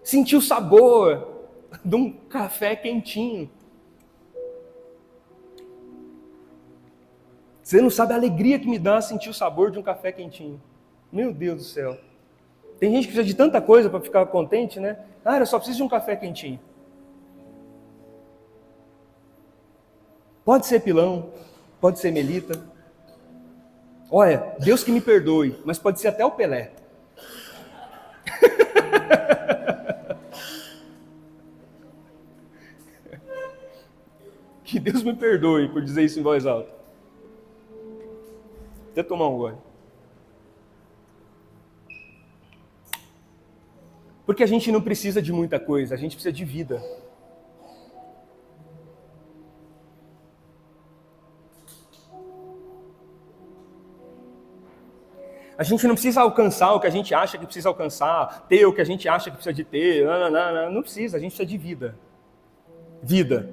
Sentir o sabor de um café quentinho. Você não sabe a alegria que me dá sentir o sabor de um café quentinho. Meu Deus do céu. Tem gente que precisa de tanta coisa para ficar contente, né? Ah, eu só preciso de um café quentinho. Pode ser pilão, pode ser melita. Olha, Deus que me perdoe, mas pode ser até o Pelé. Que Deus me perdoe por dizer isso em voz alta. Até tomar um gole. Porque a gente não precisa de muita coisa, a gente precisa de vida. A gente não precisa alcançar o que a gente acha que precisa alcançar, ter o que a gente acha que precisa de ter, não precisa, a gente precisa de vida. Vida.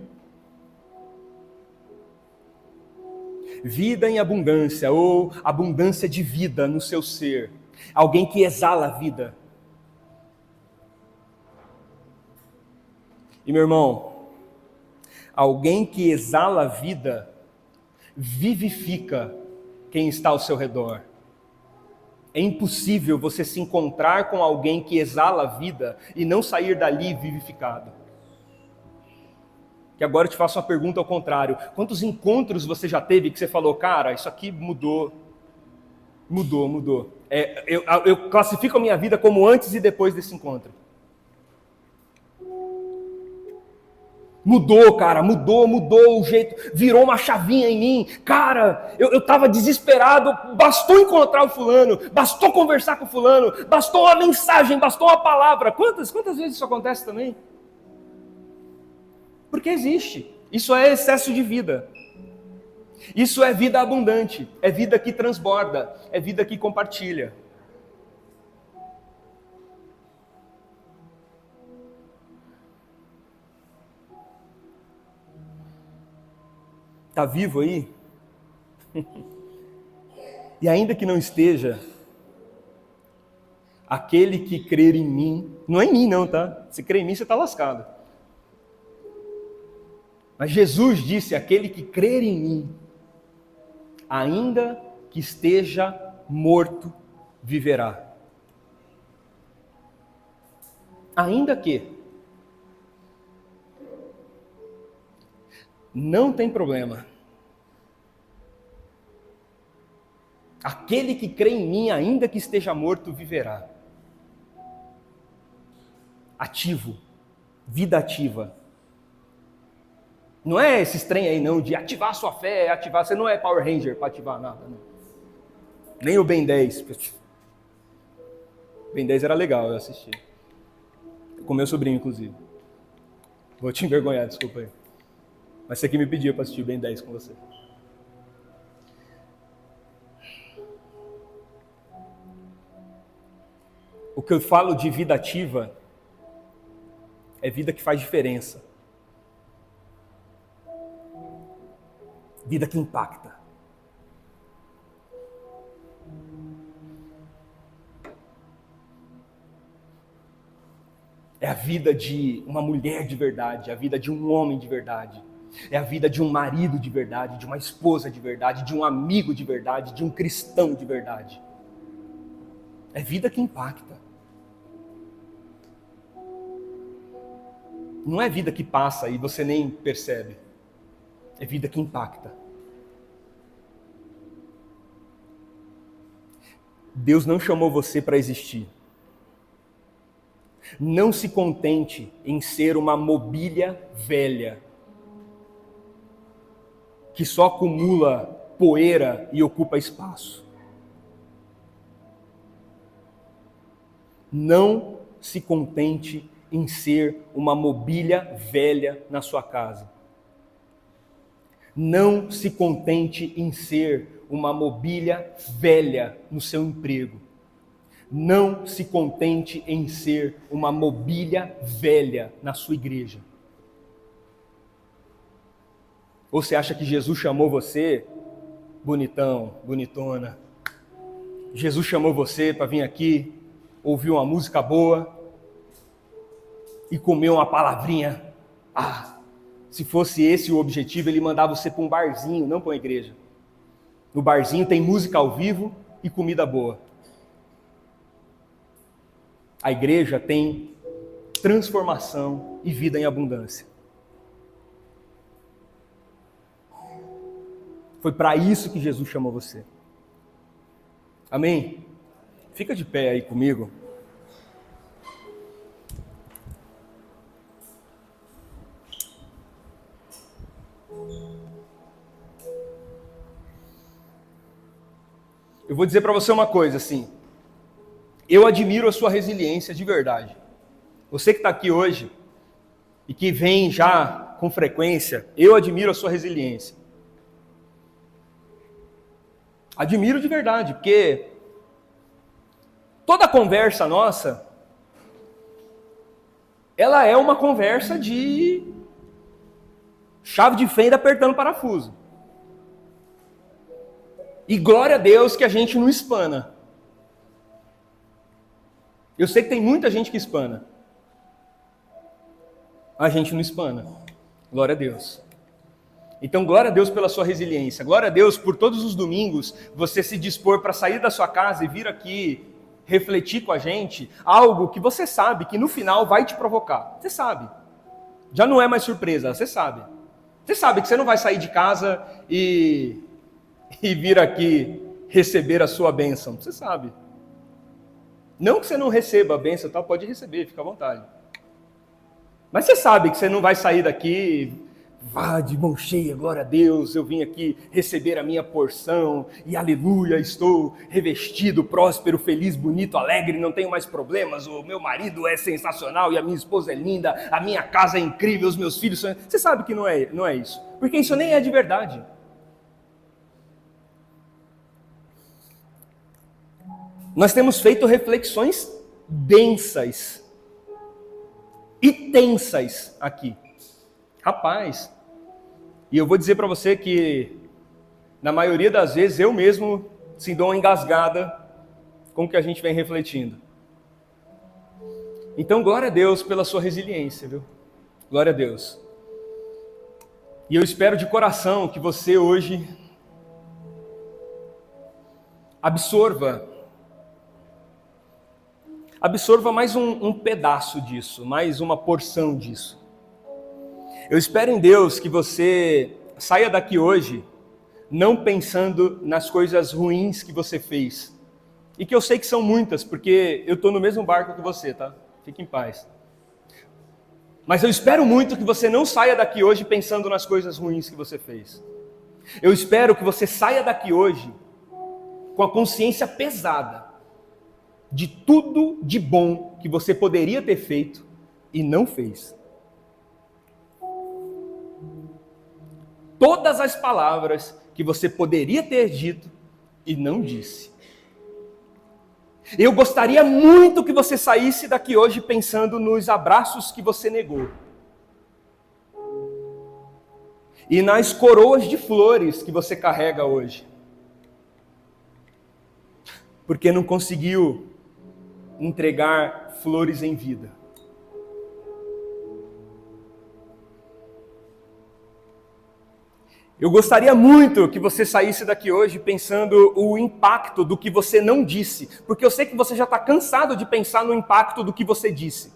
Vida em abundância, ou abundância de vida no seu ser. Alguém que exala a vida. E meu irmão, alguém que exala a vida, vivifica quem está ao seu redor. É impossível você se encontrar com alguém que exala a vida e não sair dali vivificado. E agora eu te faço uma pergunta ao contrário. Quantos encontros você já teve que você falou, cara, isso aqui mudou? Mudou. Eu classifico a minha vida como antes e depois desse encontro. Mudou, cara, mudou o jeito, virou uma chavinha em mim. Cara, eu estava desesperado, bastou encontrar o fulano, bastou conversar com o fulano, bastou uma mensagem, bastou uma palavra. Quantas vezes isso acontece também? Porque existe. Isso é excesso de vida. Isso é vida abundante, é vida que transborda, é vida que compartilha. Está vivo aí? E ainda que não esteja, aquele que crer em mim, não é em mim não, tá? Se crer em mim, você está lascado. Mas Jesus disse, aquele que crer em mim, ainda que esteja morto, viverá. Ainda que. Não tem problema. Aquele que crê em mim, ainda que esteja morto, viverá. Ativo. Vida ativa. Não é esse trem aí não, de ativar sua fé, ativar. Você não é Power Ranger para ativar nada. Não. Nem o Ben 10. Ben 10 era legal, eu assisti. Com meu sobrinho, inclusive. Vou te envergonhar, desculpa aí. Mas você que me pediu para assistir o Ben 10 com você. O que eu falo de vida ativa é vida que faz diferença. Vida que impacta. É a vida de uma mulher de verdade, é a vida de um homem de verdade. É a vida de um marido de verdade, de uma esposa de verdade, de um amigo de verdade, de um cristão de verdade. É vida que impacta. Não é vida que passa e você nem percebe. É vida que impacta. Deus não chamou você para existir. Não se contente em ser uma mobília velha, que só acumula poeira e ocupa espaço. Não se contente em ser uma mobília velha na sua casa. Não se contente em ser uma mobília velha no seu emprego. Não se contente em ser uma mobília velha na sua igreja. Ou você acha que Jesus chamou você, bonitão, bonitona? Jesus chamou você para vir aqui, ouvir uma música boa e comer uma palavrinha. Se fosse esse o objetivo, ele mandava você para um barzinho, não para uma igreja. No barzinho tem música ao vivo e comida boa. A igreja tem transformação e vida em abundância. Foi para isso que Jesus chamou você. Amém? Fica de pé aí comigo. Eu vou dizer para você uma coisa, assim, eu admiro a sua resiliência de verdade. Você que está aqui hoje e que vem já com frequência, eu admiro a sua resiliência. Admiro de verdade, porque toda conversa nossa, ela é uma conversa de chave de fenda apertando parafuso. E glória a Deus que a gente não espana. Eu sei que tem muita gente que espana. A gente não espana. Glória a Deus. Então, glória a Deus pela sua resiliência. Glória a Deus por todos os domingos você se dispor para sair da sua casa e vir aqui refletir com a gente algo que você sabe que no final vai te provocar. Você sabe. Já não é mais surpresa, você sabe. Você sabe que você não vai sair de casa e vir aqui receber a sua bênção. Você sabe. Não que você não receba a bênção, tal, pode receber, fica à vontade. Mas você sabe que você não vai sair daqui, vá de mão cheia, glória a Deus, eu vim aqui receber a minha porção, e aleluia, estou revestido, próspero, feliz, bonito, alegre, não tenho mais problemas, o meu marido é sensacional, e a minha esposa é linda, a minha casa é incrível, os meus filhos são... Você sabe que não é isso, porque isso nem é de verdade. Nós temos feito reflexões densas e tensas aqui. Rapaz, e eu vou dizer para você que, na maioria das vezes, eu mesmo dou uma engasgada com o que a gente vem refletindo. Então, glória a Deus pela sua resiliência, viu? Glória a Deus. E eu espero de coração que você hoje absorva mais um pedaço disso, mais uma porção disso. Eu espero em Deus que você saia daqui hoje não pensando nas coisas ruins que você fez. E que eu sei que são muitas, porque eu estou no mesmo barco que você, tá? Fique em paz. Mas eu espero muito que você não saia daqui hoje pensando nas coisas ruins que você fez. Eu espero que você saia daqui hoje com a consciência pesada de tudo de bom que você poderia ter feito e não fez. Todas as palavras que você poderia ter dito e não disse. Eu gostaria muito que você saísse daqui hoje pensando nos abraços que você negou. E nas coroas de flores que você carrega hoje. Porque não conseguiu entregar flores em vida. Eu gostaria muito que você saísse daqui hoje pensando o impacto do que você não disse, porque eu sei que você já está cansado de pensar no impacto do que você disse.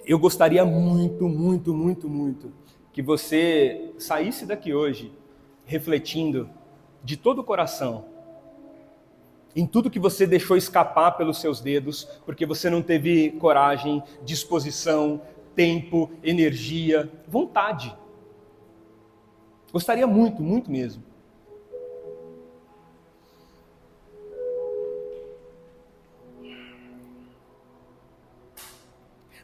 Eu gostaria muito, muito, muito, muito que você saísse daqui hoje refletindo de todo o coração em tudo que você deixou escapar pelos seus dedos, porque você não teve coragem, disposição, tempo, energia, vontade. Gostaria muito, muito mesmo.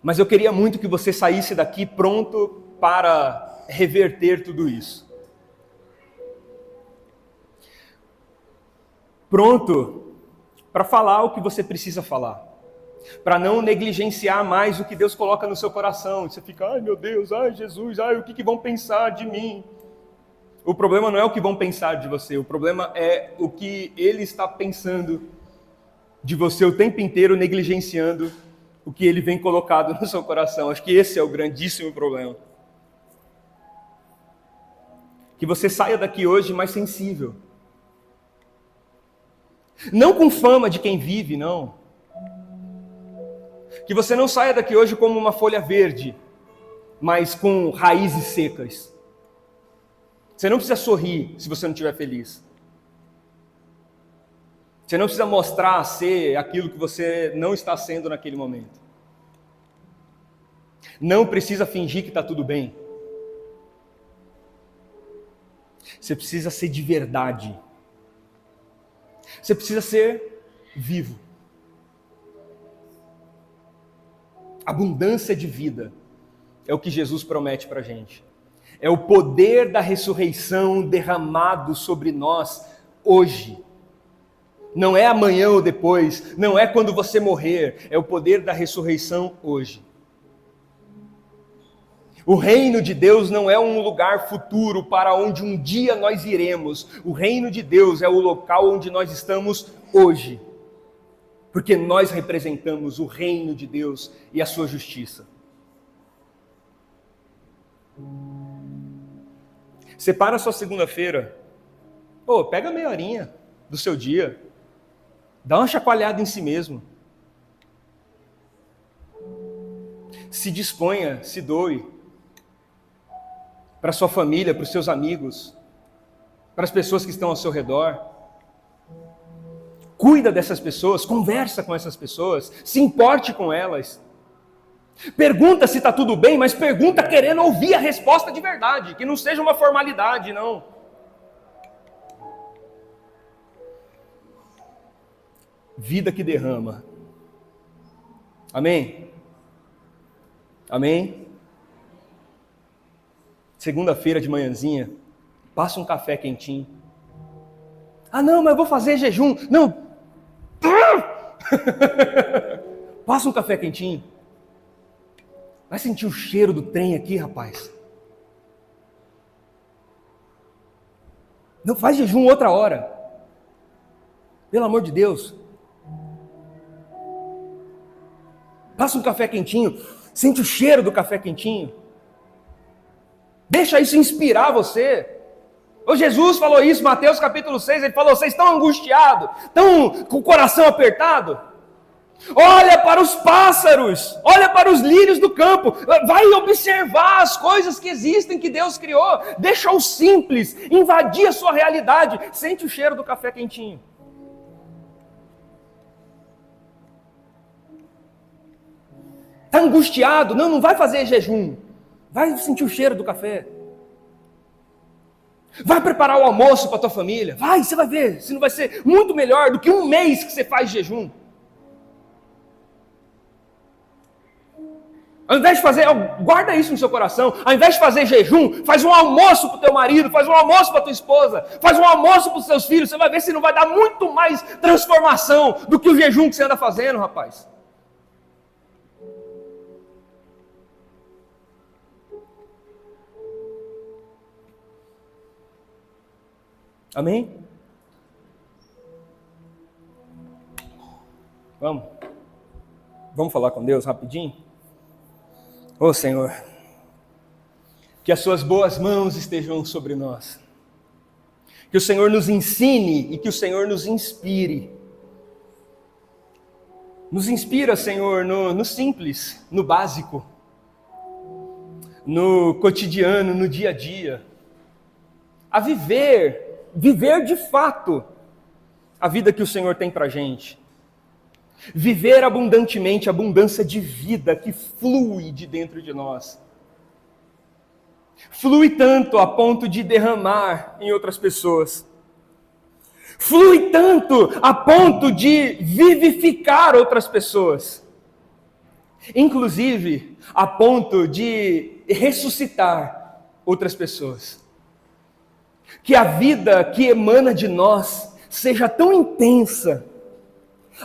Mas eu queria muito que você saísse daqui pronto para reverter tudo isso. Pronto para falar o que você precisa falar. Para não negligenciar mais o que Deus coloca no seu coração. Você fica, ai meu Deus, ai Jesus, ai o que vão pensar de mim? O problema não é o que vão pensar de você, o problema é o que Ele está pensando de você o tempo inteiro, negligenciando o que Ele vem colocado no seu coração. Acho que esse é o grandíssimo problema. Que você saia daqui hoje mais sensível. Não com fama de quem vive, não. Que você não saia daqui hoje como uma folha verde, mas com raízes secas. Você não precisa sorrir se você não estiver feliz. Você não precisa mostrar ser aquilo que você não está sendo naquele momento. Não precisa fingir que está tudo bem. Você precisa ser de verdade. Você precisa ser vivo. Abundância de vida é o que Jesus promete para a gente. É o poder da ressurreição derramado sobre nós hoje. Não é amanhã ou depois, não é quando você morrer, é o poder da ressurreição hoje. O reino de Deus não é um lugar futuro para onde um dia nós iremos. O reino de Deus é o local onde nós estamos hoje. Porque nós representamos o reino de Deus e a sua justiça. Separa a sua segunda-feira. Pega meia horinha do seu dia. Dá uma chacoalhada em si mesmo. Se disponha, se doe. Para sua família, para os seus amigos. Para as pessoas que estão ao seu redor. Cuida dessas pessoas, conversa com essas pessoas, se importe com elas. Pergunta se está tudo bem, mas pergunta querendo ouvir a resposta de verdade, que não seja uma formalidade, não. Vida que derrama. Amém? Amém? Segunda-feira de manhãzinha, passa um café quentinho. Ah não, mas eu vou fazer jejum. Não. Passa um café quentinho. Vai sentir o cheiro do trem aqui, rapaz. Não faz jejum outra hora. Pelo amor de Deus. Passa um café quentinho. Sente o cheiro do café quentinho. Deixa isso inspirar você. O Jesus falou isso, Mateus capítulo 6, ele falou, vocês estão angustiados, estão com o coração apertado? Olha para os pássaros, olha para os lírios do campo, vai observar as coisas que existem, que Deus criou, deixa o simples, invadir a sua realidade, sente o cheiro do café quentinho. Está angustiado? Não vai fazer jejum, vai sentir o cheiro do café. Vai preparar o almoço para a tua família. Vai, você vai ver. Se não vai ser muito melhor do que um mês que você faz jejum. Ao invés de fazer, guarda isso no seu coração. Ao invés de fazer jejum, faz um almoço para o teu marido, faz um almoço para a tua esposa, faz um almoço para os seus filhos. Você vai ver se não vai dar muito mais transformação do que o jejum que você anda fazendo, rapaz. Amém? Vamos falar com Deus rapidinho? Ô Senhor, que as suas boas mãos estejam sobre nós. Que o Senhor nos ensine e que o Senhor nos inspire. Nos inspira, Senhor, no simples, no básico, no cotidiano, no dia a dia, a viver de fato a vida que o Senhor tem para a gente. Viver abundantemente, abundância de vida que flui de dentro de nós. Flui tanto a ponto de derramar em outras pessoas. Flui tanto a ponto de vivificar outras pessoas. Inclusive, a ponto de ressuscitar outras pessoas. Que a vida que emana de nós seja tão intensa,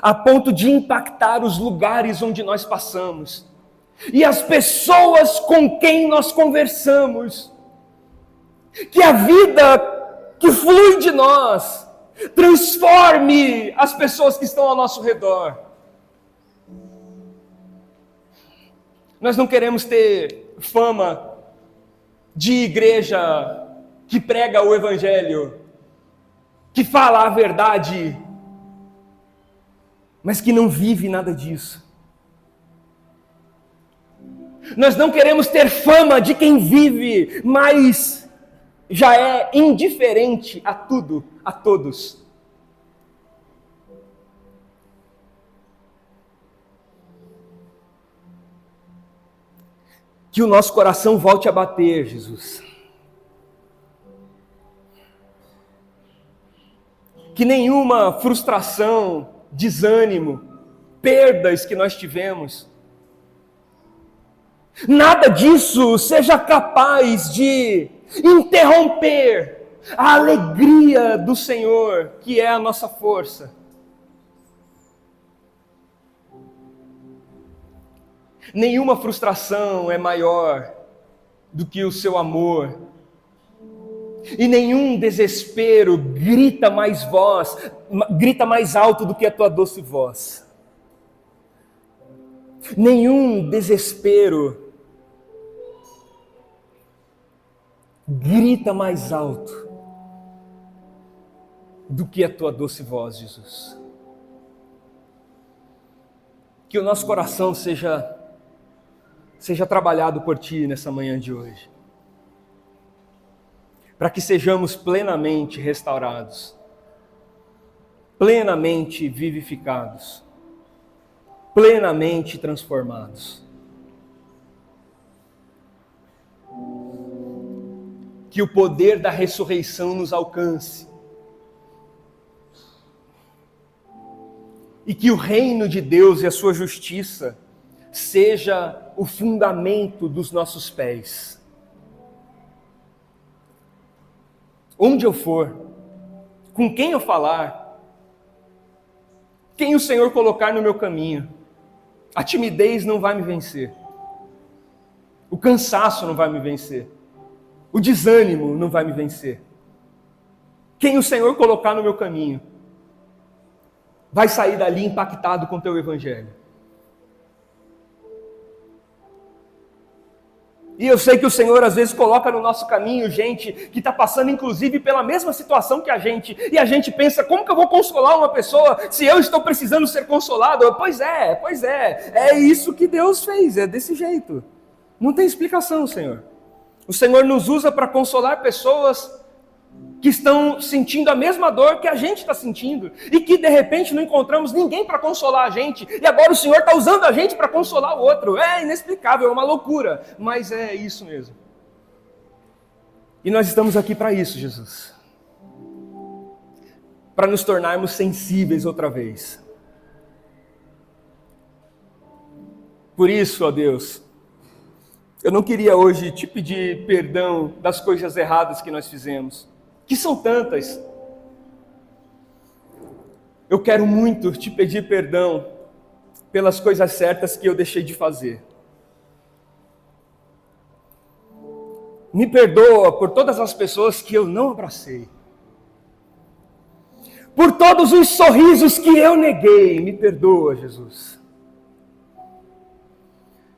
a ponto de impactar os lugares onde nós passamos, e as pessoas com quem nós conversamos. Que a vida que flui de nós transforme as pessoas que estão ao nosso redor. Nós não queremos ter fama de igreja que prega o evangelho, que fala a verdade, mas que não vive nada disso. Nós não queremos ter fama de quem vive, mas já é indiferente a tudo, a todos. Que o nosso coração volte a bater, Jesus. que nenhuma frustração, desânimo, perdas que nós tivemos, nada disso seja capaz de interromper a alegria do Senhor, que é a nossa força. Nenhuma frustração é maior do que o seu amor. E nenhum desespero grita mais alto do que a tua doce voz. Nenhum desespero grita mais alto do que a tua doce voz, Jesus. Que o nosso coração seja trabalhado por Ti nessa manhã de hoje, para que sejamos plenamente restaurados, plenamente vivificados, plenamente transformados. Que o poder da ressurreição nos alcance e que o reino de Deus e a sua justiça seja o fundamento dos nossos pés. Onde eu for, com quem eu falar, quem o Senhor colocar no meu caminho, a timidez não vai me vencer, o cansaço não vai me vencer, o desânimo não vai me vencer. Quem o Senhor colocar no meu caminho, vai sair dali impactado com o teu evangelho. E eu sei que o Senhor às vezes coloca no nosso caminho gente que está passando inclusive pela mesma situação que a gente, e a gente pensa, como que eu vou consolar uma pessoa se eu estou precisando ser consolado? Pois é isso que Deus fez, é desse jeito. Não tem explicação, Senhor. O Senhor nos usa para consolar pessoas que estão sentindo a mesma dor que a gente está sentindo, e que de repente não encontramos ninguém para consolar a gente, e agora o Senhor está usando a gente para consolar o outro. É inexplicável, é uma loucura, mas é isso mesmo. E nós estamos aqui para isso, Jesus, para nos tornarmos sensíveis outra vez. Por isso, ó Deus, eu não queria hoje te pedir perdão das coisas erradas que nós fizemos, que são tantas. Eu quero muito te pedir perdão pelas coisas certas que eu deixei de fazer. Me perdoa por todas as pessoas que eu não abracei, por todos os sorrisos que eu neguei. Me perdoa, Jesus.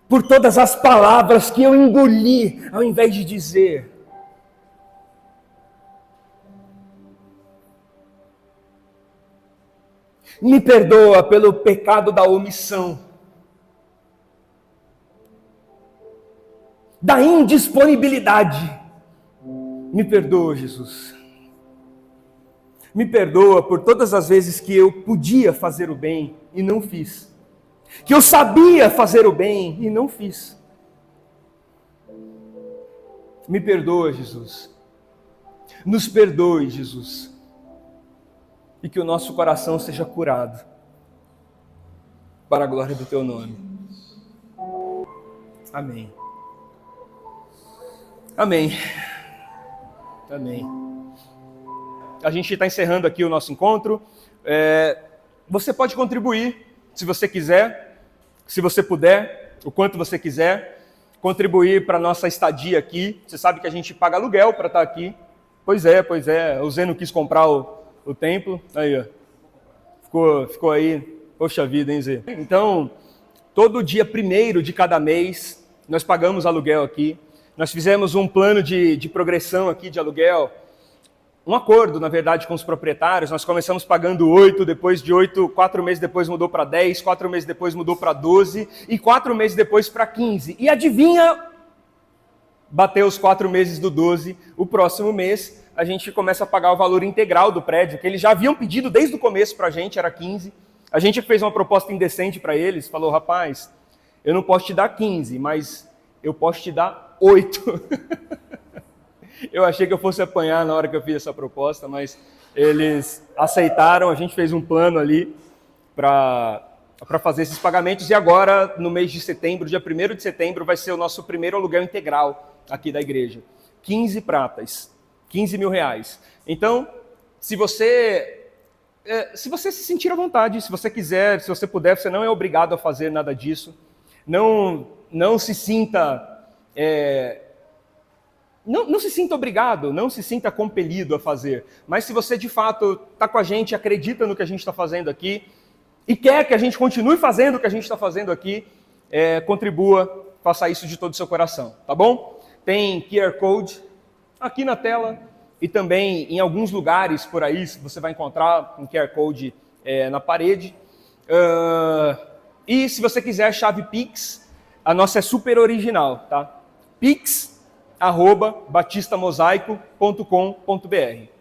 Por todas as palavras que eu engoli ao invés de dizer. Me perdoa pelo pecado da omissão, da indisponibilidade. Me perdoa, Jesus. Me perdoa por todas as vezes que eu podia fazer o bem e não fiz, que eu sabia fazer o bem e não fiz. Me perdoa, Jesus. Nos perdoe, Jesus. E que o nosso coração seja curado para a glória do Teu nome. Amém. Amém. Amém. A gente está encerrando aqui o nosso encontro. Você pode contribuir, se você quiser, se você puder, o quanto você quiser, contribuir para a nossa estadia aqui. Você sabe que a gente paga aluguel para estar aqui. Pois é. O Zé não quis comprar o templo, aí ó, ficou aí, poxa vida, hein, Zé? Então, todo dia 1º de cada mês, nós pagamos aluguel aqui, nós fizemos um plano de progressão aqui de aluguel, um acordo, na verdade, com os proprietários. Nós começamos pagando 8, depois de 8, 4 meses depois mudou para 10, 4 meses depois mudou para 12, e 4 meses depois para 15, e adivinha, bateu os 4 meses do 12, o próximo mês, a gente começa a pagar o valor integral do prédio, que eles já haviam pedido desde o começo para a gente, era 15. A gente fez uma proposta indecente para eles, falou, rapaz, eu não posso te dar 15, mas eu posso te dar 8. Eu achei que eu fosse apanhar na hora que eu fiz essa proposta, mas eles aceitaram, a gente fez um plano ali para fazer esses pagamentos, e agora, no mês de setembro, dia 1º de setembro, vai ser o nosso primeiro aluguel integral aqui da igreja. 15 pratas, 15 mil reais. Então, se você se sentir à vontade, se você quiser, se você puder, você não é obrigado a fazer nada disso. Não se sinta... Não se sinta obrigado, não se sinta compelido a fazer. Mas se você, de fato, está com a gente, acredita no que a gente está fazendo aqui, e quer que a gente continue fazendo o que a gente está fazendo aqui, contribua, faça isso de todo o seu coração, tá bom? Tem QR Code aqui na tela e também em alguns lugares por aí você vai encontrar um QR Code na parede. E se você quiser a chave Pix, a nossa é super original, tá? pix@batistamosaico.com.br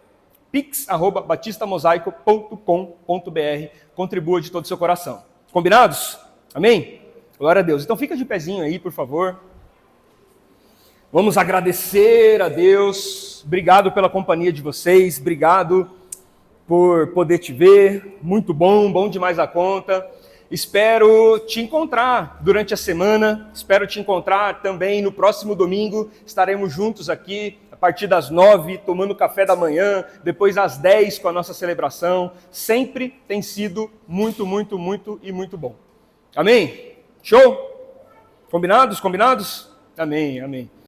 pix@batistamosaico.com.br. Contribua de todo o seu coração. Combinados? Amém? Glória a Deus. Então fica de pezinho aí, por favor. Vamos agradecer a Deus. Obrigado pela companhia de vocês. Obrigado por poder te ver. Muito bom, bom demais a conta. Espero te encontrar durante a semana. Espero te encontrar também no próximo domingo. Estaremos juntos aqui a partir das 9, tomando café da manhã, depois às 10 com a nossa celebração. Sempre tem sido muito, muito, muito e muito bom. Amém? Show? Combinados? Combinados? Amém, amém.